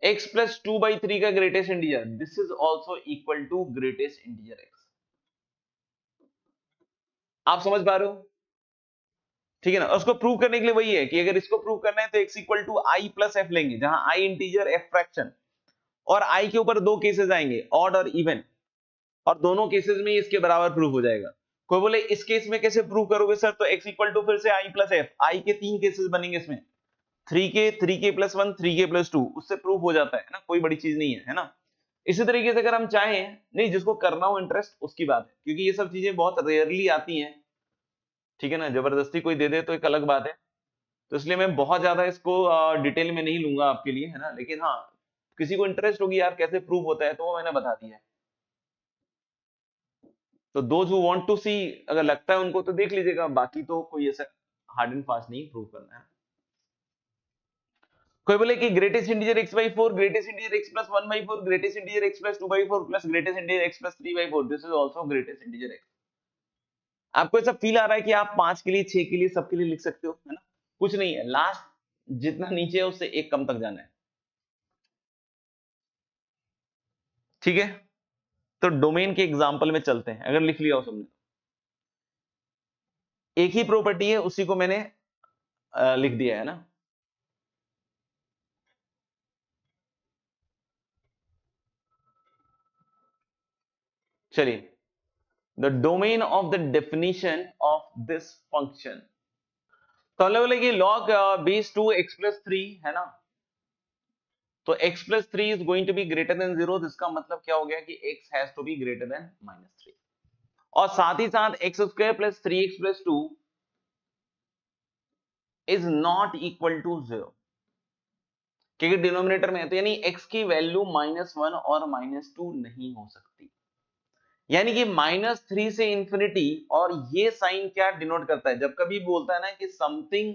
x plus 2 by 3 का greatest integer, this is also equal to greatest integer x। आप समझ पा रहे हो? ठीक है ना? उसको प्रूव करने के लिए वही है कि अगर इसको प्रूव करना है तो x equal to I plus F लेंगे, जहां i इंटीजर f फ्रैक्शन, और i के ऊपर दो केसेस आएंगे, ऑड और इवन, और दोनों केसेस में इसके बराबर प्रूव हो जाएगा। कोई बोले इस केस में कैसे प्रूव करोगे सर? तो x इक्वल टू फिर से i प्लस एफ, i के 3 केसेस बनेंगे इसमें, 3k प्लस 1, 3k प्लस 2, उससे प्रूव हो जाता है ना, कोई बड़ी चीज नहीं है ना? इसी तरीके से अगर हम चाहें, नहीं जिसको करना हो इंटरेस्ट उसकी बात है, क्योंकि ये सब चीजें बहुत रेयरली आती हैं, ठीक है ना? जबरदस्ती कोई दे दे तो एक अलग बात है, तो इसलिए मैं बहुत ज्यादा इसको डिटेल में नहीं लूंगा आपके लिए, है ना, लेकिन हाँ किसी को इंटरेस्ट होगी यार कैसे प्रूव होता है तो वो मैंने बता दिया है। तो दोज हु वांट टू सी, अगर लगता है उनको तो देख लीजिएगा, बाकी तो कोई ऐसा हार्ड एंड फास्ट नहीं प्रूव करना है। कोई बोले कि greatest integer x by 4, greatest integer x plus 1 by 4, greatest integer x plus 2 by 4 plus greatest integer x plus 3 by 4, this is also greatest integer x। आपको ऐसा फील आ रहा है कि आप 5 के लिए, 6 के लिए, सबके लिए लिख सकते हो, है ना? कुछ नहीं है, लास्ट जितना नीचे है उससे एक कम तक जाना है, ठीक है? तो डोमेन के एग्जांपल में चलते हैं, अगर लिख लिया हो सबने। एक ही प्रॉपर्टी है, उसी को मैंने लिख दिया है ना। चलिए, the domain of the definition of this function, तो हम लोग बोले कि log बेस 2 x plus 3 है ना, तो x plus 3 is going to be greater than 0, इसका मतलब क्या हो गया कि x has to be greater than -3, और साथ ही साथ x square plus 3x plus 2 is not equal to 0, क्योंकि डिनोमिनेटर में है, तो यानी x की वैल्यू -1 और -2 नहीं हो सकती, यानी कि -3 से इंफिनिटी। और ये साइन क्या डिनोट करता है, जब कभी बोलता है ना कि समथिंग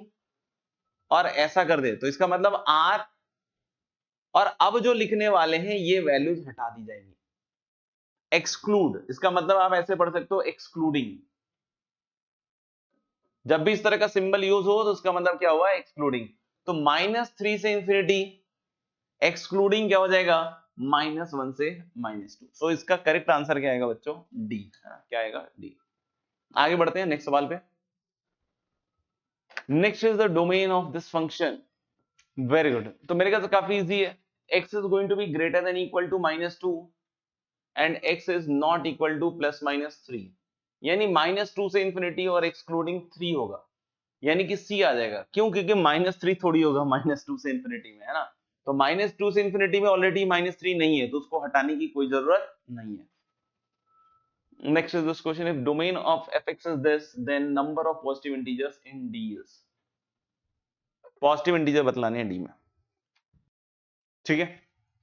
और ऐसा कर दे, तो इसका मतलब r, और अब जो लिखने वाले हैं ये वैल्यूज हटा दी जाएंगी। एक्सक्लूड, इसका मतलब आप ऐसे पढ़ सकते हो एक्सक्लूडिंग, जब भी इस तरह का सिंबल यूज हो तो उसका मतलब क्या हुआ, एक्सक्लूडिंग। तो -3 से इंफिनिटी, एक्सक्लूडिंग क्या हो जाएगा, -1 से -2। सो इसका करेक्ट आंसर क्या आएगा बच्चों, डी। क्या आएगा, डी। आगे बढ़ते हैं नेक्स्ट सवाल पे। Next is the domain of this function. Very good, तो मेरे ख्याल से काफी इजी है। x is going to be greater than equal to -2 and x is not equal to +-3, यानी -2 से इंफिनिटी और एक्सक्लूडिंग 3 होगा, यानी कि C आ जाएगा। क्यों, क्योंकि -3 थोड़ी होगा -2 से इंफिनिटी में, है ना। तो -2 से इंफिनिटी में ऑलरेडी -3 नहीं है, तो उसको हटाने की कोई जरूरत नहीं है। Next is this question, if domain of fx is this, then number of positive integers in D is, positive integer बतलाने हैं D में, ठीक है।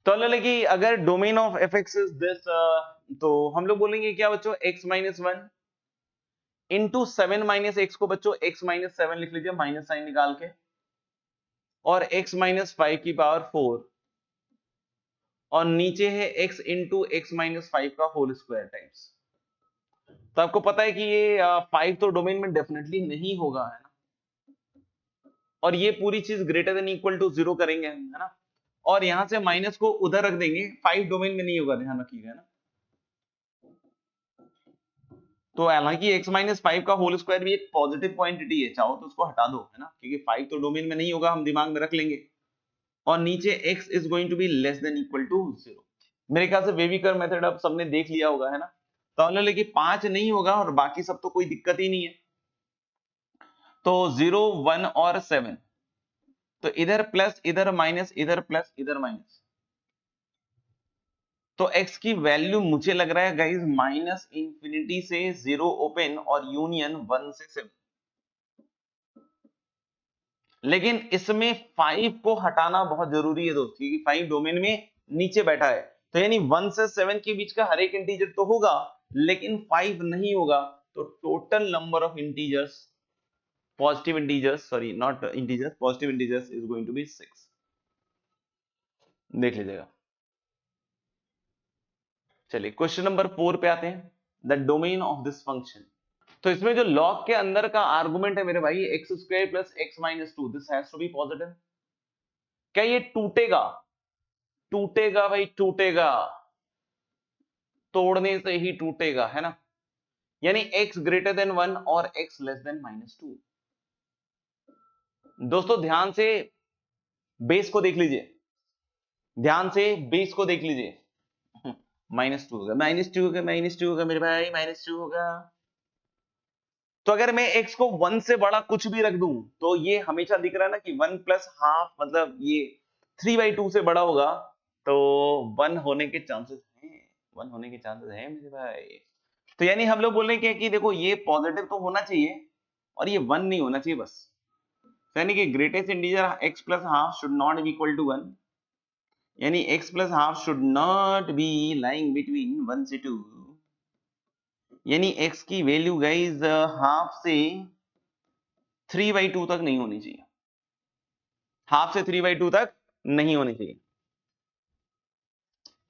तो कि अगर domain of fx is this, तो हम लोग बोलेंगे क्या बच्चों, x - 1 इंटू 7 - x को बच्चों x - 7 लिख लीजिए, माइनस साइन निकाल के, और x - 5 की पावर 4, और नीचे है x इंटू x - 5 का होल स्क्वायर टाइम्स। तो आपको पता है कि ये 5 तो डोमेन में डेफिनेटली नहीं होगा, है ना, और ये पूरी चीज ग्रेटर देन इक्वल टू 0 करेंगे, है ना, और यहां से माइनस को उधर रख देंगे, 5 डोमेन में नहीं होगा, ध्यान रखिएगा, है ना। तो हालांकि x - 5 का होल स्क्वायर भी एक पॉजिटिव क्वांटिटी है, चाहो तो उसको हटा दो, है ना, क्योंकि 5 तो डोमेन में नहीं होगा, हम दिमाग में रख लेंगे, और नीचे x is going to be less than equal to 0। मेरे ख्याल से बेबी कर्व मेथड अब सबने देख लिया होगा, है ना। तो हमने लेके 5 नहीं होगा और बाकी सब तो कोई दिक्कत ही नहीं है, तो 0, 1 और 7, तो इधर प्लस, इधर माइनस, इधर प्लस, इधर माइनस, तो x की वैल्यू मुझे लग रहा है गाइस -इंफिनिटी से 0 ओपन और यूनियन 1 से 7, लेकिन इसमें 5 को हटाना बहुत जरूरी है दोस्त, क्योंकि 5 डोमेन में नीचे बैठा है, तो यानी 1 से 7 के बीच का हर एक इंटीजर तो होगा, लेकिन 5 नहीं होगा, तो total number of integers, positive integers, sorry not integers, positive integers is going to be 6। देख लीजिएगा। चलिए क्वेश्चन नंबर 4 पे आते हैं, the domain of this function. तो इसमें जो लॉग के अंदर का आर्गुमेंट है मेरे भाई, x² plus x - 2, this has to be positive. क्या ये टूटेगा, टूटेगा भाई, टूटेगा, तोड़ने से ही टूटेगा, है ना, यानी x ग्रेटर देन 1 और x लेस देन -2। दोस्तों ध्यान से बेस को देख लीजिए, ध्यान से बेस को देख लीजिए, -2 होगा, -2 होगा, -2 होगा मेरे भाई, -2 होगा। तो अगर मैं x को 1 से बड़ा कुछ भी रख दूं, तो ये हमेशा दिख रहा है ना कि 1 प्लस हाफ, मतलब ये 3/2 से बड़ा होगा, तो 1 होने के चांसेस हैं, 1 होने के चांसेस हैं मेरे भाई। तो यानी हम लोग बोल रहे हैं कि देखो ये पॉजिटिव तो होना चाहिए और ये 1 नहीं होना चाहिए बस, यानी कि greatest integer x plus half should not be equal to 1, यानी x plus half should not be lying between 1 से 2, यानी x की वैल्यू गाइस हाफ से 3/2 तक नहीं होनी चाहिए, हाफ से 3/2 तक नहीं होनी चाहिए।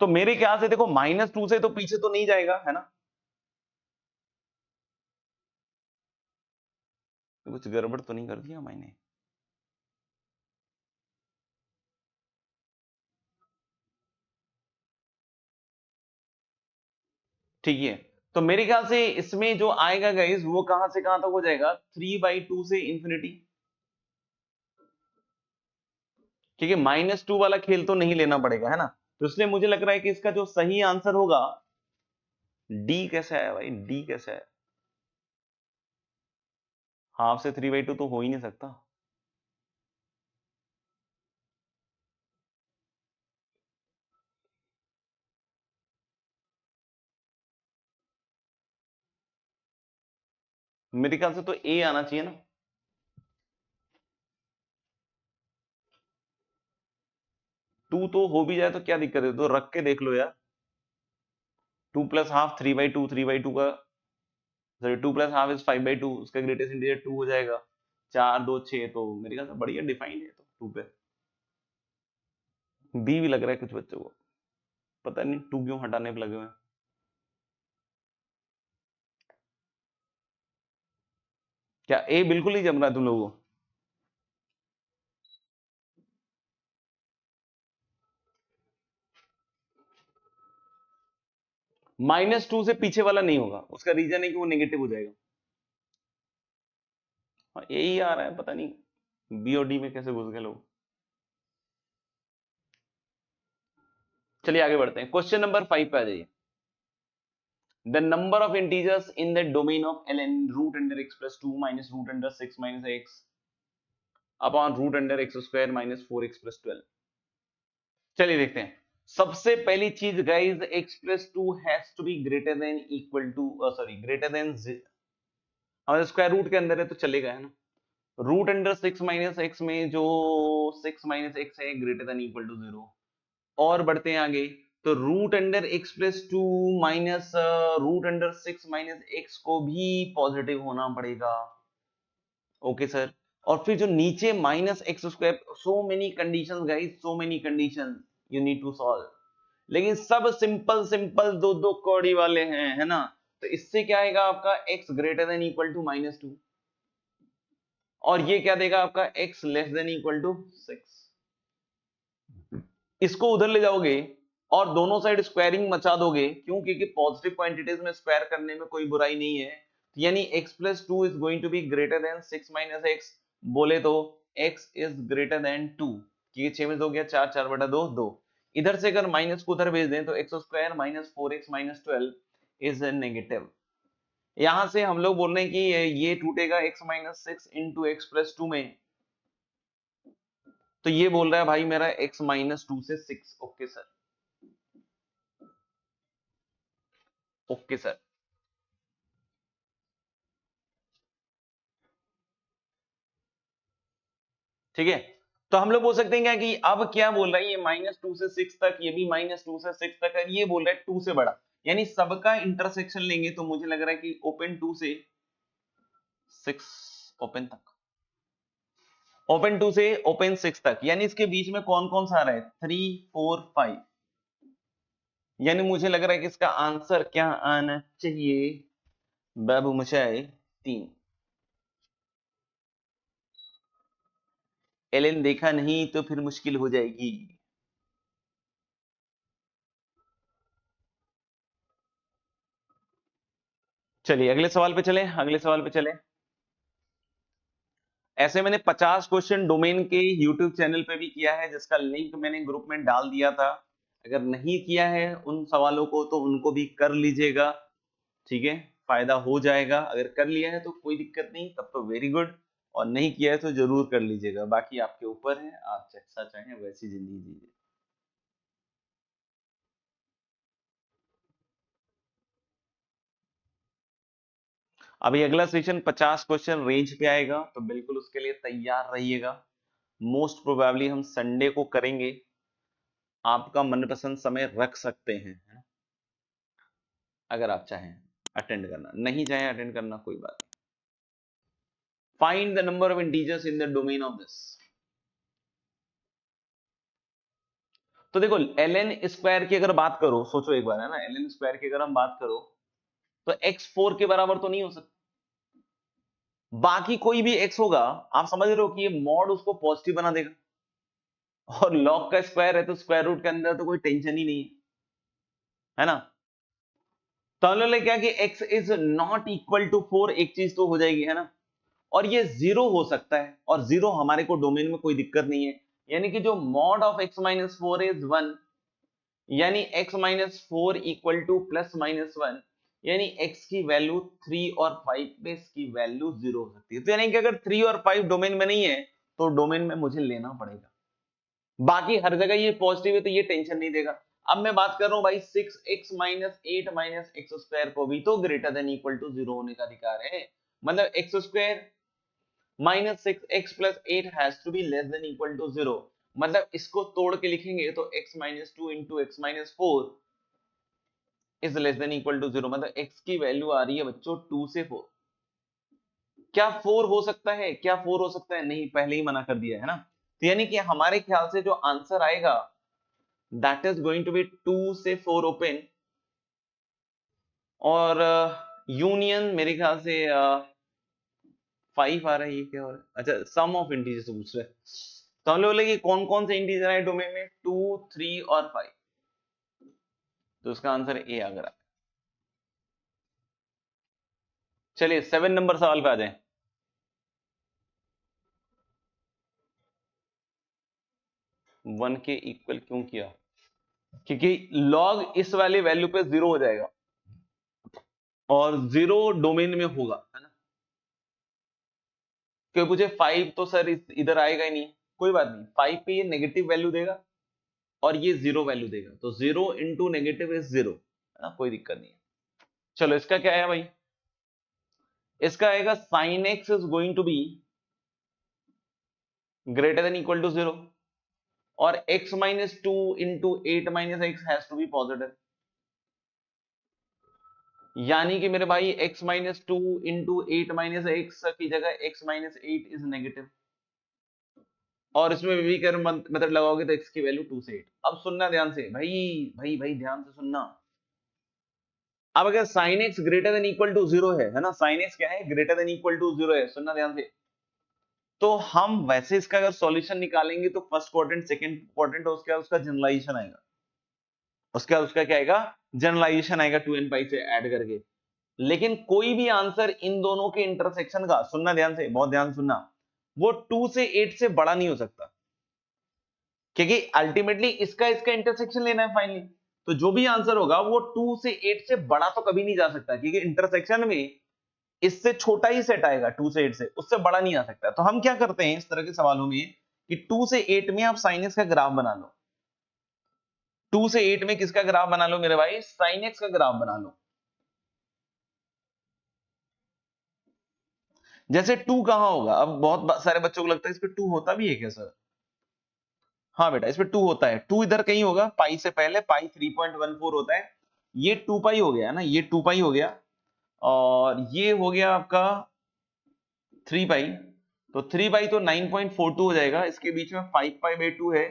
तो मेरे ख्याल से देखो -2 से तो पीछे तो नहीं जाएगा, है ना? कुछ गड़बड़ तो नहीं कर दिया मैंने? ठीक है, तो मेरे ख्याल से इसमें जो आएगा गाइस वो कहां से कहां तक हो जाएगा, 3/2 से इंफिनिटी। ठीक है, -2 वाला खेल तो नहीं लेना पड़ेगा, है ना? तो इसलिए मुझे लग रहा है कि इसका जो सही आंसर होगा, डी कैसा है भाई, डी कैसा है? हाफ से 3/2 तो हो ही नहीं सकता। मेरे ख्याल से तो ए आना चाहिए ना। टू तो हो भी जाए तो क्या दिक्कत है, तो रख के देख लो यार। 2 प्लस हाफ 3/2, 3/2 का सॉरी 2 प्लस हाफ इज 5/2, उसका ग्रेटेस्ट इंटीजर 2 हो जाएगा। 4 2 6, तो मेरे ख्याल से बढ़िया डिफाइंड है तो 2 पे। बी भी लग रहा है कुछ बच्चों को, पता नहीं 2 क्यों हटाने पे लगे हुए हैं। क्या ए बिल्कुल नहीं जम रहा है तुम लोगों को? -2 से पीछे वाला नहीं होगा, उसका रीजन है कि वो नेगेटिव हो जाएगा। हाँ, यही आ रहा है, पता नहीं बी और डी में कैसे घुस गए लोग। चलिए आगे बढ़ते हैं, क्वेश्चन नंबर 5 पे आ जाइए। The number of integers in the domain of ln root under x plus 2 minus root under 6 minus x upon root under x square minus 4x plus 12। चलिए देखते हैं। सबसे पहली चीज guys, x plus 2 has to be greater than equal to sorry greater than, हमारे square root के अंदर है तो चलेगा, है ना? रूट अंडर 6 माइनस एक्स में जो 6 माइनस एक्स है ग्रेटर देन इक्वल टू 0। और बढ़ते हैं आगे, तो root under x plus 2 minus root under 6 minus x को भी पॉजिटिव होना पड़ेगा। Okay sir. और फिर जो नीचे minus x square, so many conditions guys, so many conditions you need to solve, लेकिन सब सिंपल सिंपल दो दो कौड़ी वाले हैं, है ना? तो इससे क्या आएगा आपका x greater than equal to -2, और ये क्या देगा आपका x less than equal to 6। इसको उधर ले जाओगे और दोनों साइड स्क्वायरिंग मचा दोगे, क्यों? क्योंकि पॉजिटिव क्वांटिटीज में स्क्वायर करने में कोई बुराई नहीं है। यानी x plus 2 is going to be greater than 6 minus x, बोले तो x इज ग्रेटर देन 2, क्योंकि 6 में 2 गया 4, 4/2 2। इधर से अगर माइनस को उधर भेज दें तो x square minus 4x minus 12 is negative. यहां से हम लोग बोल रहे हैं कि ये टूटेगा x minus 6 into x plus 2 में, तो ये बोल रहा है भाई मेरा x माइनस 2 से 6। Okay sir, okay sir. ठीक है, तो हम लोग बोल सकते हैं क्या कि अब क्या बोल रहा है, ये -2 से 6 तक, ये भी -2 से 6 तक है, ये बोल रहा है 2 से बड़ा, यानी सबका इंटरसेक्शन लेंगे तो मुझे लग रहा है कि ओपन 2 से 6 ओपन तक, ओपन 2 से ओपन 6 तक, यानी इसके बीच में कौन कौन सा आ रहा है, 3 4 5, यानी मुझे लग रहा है कि इसका आंसर क्या आना चाहिए बाबू मचाए, 3। एलन देखा नहीं तो फिर मुश्किल हो जाएगी। चलिए अगले सवाल पे चलें, अगले सवाल पे चलें। ऐसे मैंने 50 क्वेश्चन डोमेन के YouTube चैनल पे भी किया है, जिसका लिंक मैंने ग्रुप में डाल दिया था। अगर नहीं किया है उन सवालों को तो उनको भी कर लीजिएगा, ठीक है? फायदा हो जाएगा। अगर कर लिया है तो कोई दिक्कत नहीं, तब तो वेरी गुड, और नहीं किया है तो जरूर कर लीजिएगा, बाकी आपके ऊपर है, आप जैसा चाहें वैसी जिंदगी जीजिए। अभी अगला सेशन 50 क्वेश्चन रेंज पे आएगा, तो बिल्कुल उसके लिए तैयार रहिएगा। मोस्ट प्रोबेबली हम संडे को करेंगे, आपका मनपसंद समय रख सकते हैं, है ना? अगर आप चाहें अटेंड करना, नहीं चाहें अटेंड करना, कोई बात नहीं। Find the number of integers in the domain of this. तो देखो ln स्क्वायर की अगर बात करो, सोचो एक बार, है ना, ln स्क्वायर की अगर हम बात करो तो x 4 के बराबर तो नहीं हो सकता। बाकी कोई भी x होगा, आप समझ रहे हो कि ये मॉड उसको पॉजिटिव बना देगा, और log का स्क्वायर है तो स्क्वायर रूट के अंदर तो कोई टेंशन ही नहीं है ना? तो हम लोग क्या कि x is not equal to 4, एक चीज तो हो जाएगी, है ना? और ये 0 हो सकता है, और 0 हमारे को डोमेन में कोई दिक्कत नहीं है, यानी कि जो mod of x minus 4 is 1, यानी x minus 4 equal two plus minus 1, यानी x की वैल्यू 3 और 5 में इसकी वैल्यू 0 हो सकती है। तो यानी कि अगर 3 और 5 डोमेन में नहीं है तो डोमेन में मुझे लेना पड़ेगा, बाकी हर जगह ये पॉजिटिव है तो ये टेंशन नहीं देगा। अब मैं बात कर रहा हूं भाई 6x minus 8 minus x square को भी तो ग्रेटर देन इक्वल टू 0 होने का अधिकार है, मतलब x square minus 6x plus 8 has to be less than equal to 0, मतलब इसको तोड़ के लिखेंगे तो x minus 2 into x minus 4 is less than equal to 0, मतलब x की वैल्यू आ रही है बच्चों 2 से 4। क्या 4 हो सकता है? क्या 4 हो सकता है? नहीं, पहले ही मना कर दिया है ना। तो यानी कि हमारे ख्याल से जो आंसर आएगा that is going to be 2 से 4 ओपन, और यूनियन मेरे ख्याल से 5 आ रहा है, ये क्या हो रहा है? अच्छा, सम ऑफ इंटीजर्स पूछ रहे हैं, तो हम लोग बोले कि कौन कौन से इंटीजर है डोमेन में, 2, 3 और 5, तो उसका आंसर ए आ गया। चलिए 7 नंबर सवाल पे आ जाएं। 1 के इक्वल क्यों किया? क्योंकि log इस वाले वैल्यू पे 0 हो जाएगा, और 0 डोमेन में होगा, है ना? क्यों पूछे 5 तो सर इधर आएगा ही नहीं, कोई बात नहीं, 5 पे ये नेगेटिव वैल्यू देगा और ये 0 वैल्यू देगा, तो 0 इंटू नेगेटिव इज 0, है ना, कोई दिक्कत नहीं है। चलो इसका क्या है भाई, इसका आएगा sin x is going to be greater than equal to 0, और x minus 2 into 8 minus x has to be positive, यानी कि मेरे भाई x minus 2 into 8 minus x की जगह x माइनस 8 इज नेगेटिव, और इसमें वी कर मेथड लगाओगे तो x की वैल्यू 2 से 8। अब सुनना ध्यान से भाई, भाई ध्यान से सुनना। अब अगर sin x greater than equal to 0 है ना, sin x क्या है, ग्रेटर देन इक्वल टू 0 है, सुनना ध्यान से, तो हम वैसे इसका अगर सॉल्यूशन निकालेंगे तो फर्स्ट क्वाड्रेंट, सेकंड क्वाड्रेंट, और उसके बाद उसका जनरलाइजेशन आएगा, उसके बाद उसका क्या आएगा, जनरलाइजेशन आएगा 2n पाई से ऐड करके। लेकिन कोई भी आंसर इन दोनों के इंटरसेक्शन का, सुनना ध्यान से, बहुत ध्यान सुनना, वो 2 से 8 से बड़ा नहीं हो सकता, क्योंकि अल्टीमेटली इसका इसका इंटरसेक्शन लेना है फाइनली, तो जो भी आंसर होगा वो 2 से 8 से बड़ा तो कभी नहीं जा सकता, क्योंकि इंटरसेक्शन में इससे छोटा ही सेट आएगा, 2 से 8 से, उससे बड़ा नहीं आ सकता। तो हम क्या करते हैं इस तरह के सवालों में कि 2 से 8 में आप sin x का ग्राफ बना लो, 2 से 8 में किसका ग्राफ बना लो मेरे भाई, sin x का ग्राफ बना लो। जैसे 2 कहां होगा, अब बहुत सारे बच्चों को लगता है इस पे 2 होता भी है क्या सर? हाँ बेटा, इस पे 2 होता है, 2 इधर कहीं होगा, पाई से पहले, पाई 3.14 होता है, ये 2 पाई हो गया ना, ये 2 पाई हो गया, और ये हो गया आपका 3 पाई, तो 3 पाई तो 9.42 हो जाएगा, इसके बीच में 5 पाई बाई 2 है,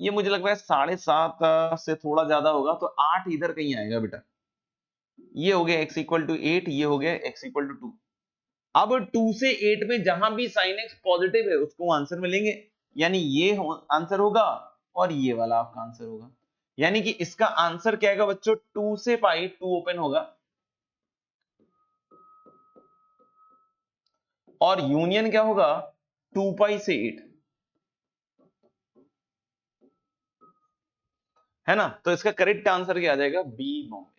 ये मुझे लग रहा है 7.5 से थोड़ा ज्यादा होगा, तो 8 इधर कहीं आएगा बेटा, ये हो गया x इक्वल टू 8, ये हो गया x इक्वल टू 2। अब 2 से 8 में जहां भी sin x पॉजिटिव है उसको आंसर में लेंगे, यानी ये आंसर होगा और ये वाला आपका आंसर होगा, यानी कि इसका आंसर क्या आएगा बच्चों, 2 से पाई, 2 ओपन होगा, और यूनियन क्या होगा, 2 पाई से 8, है ना? तो इसका करेक्ट आंसर क्या आ जाएगा, बी बॉम्बे।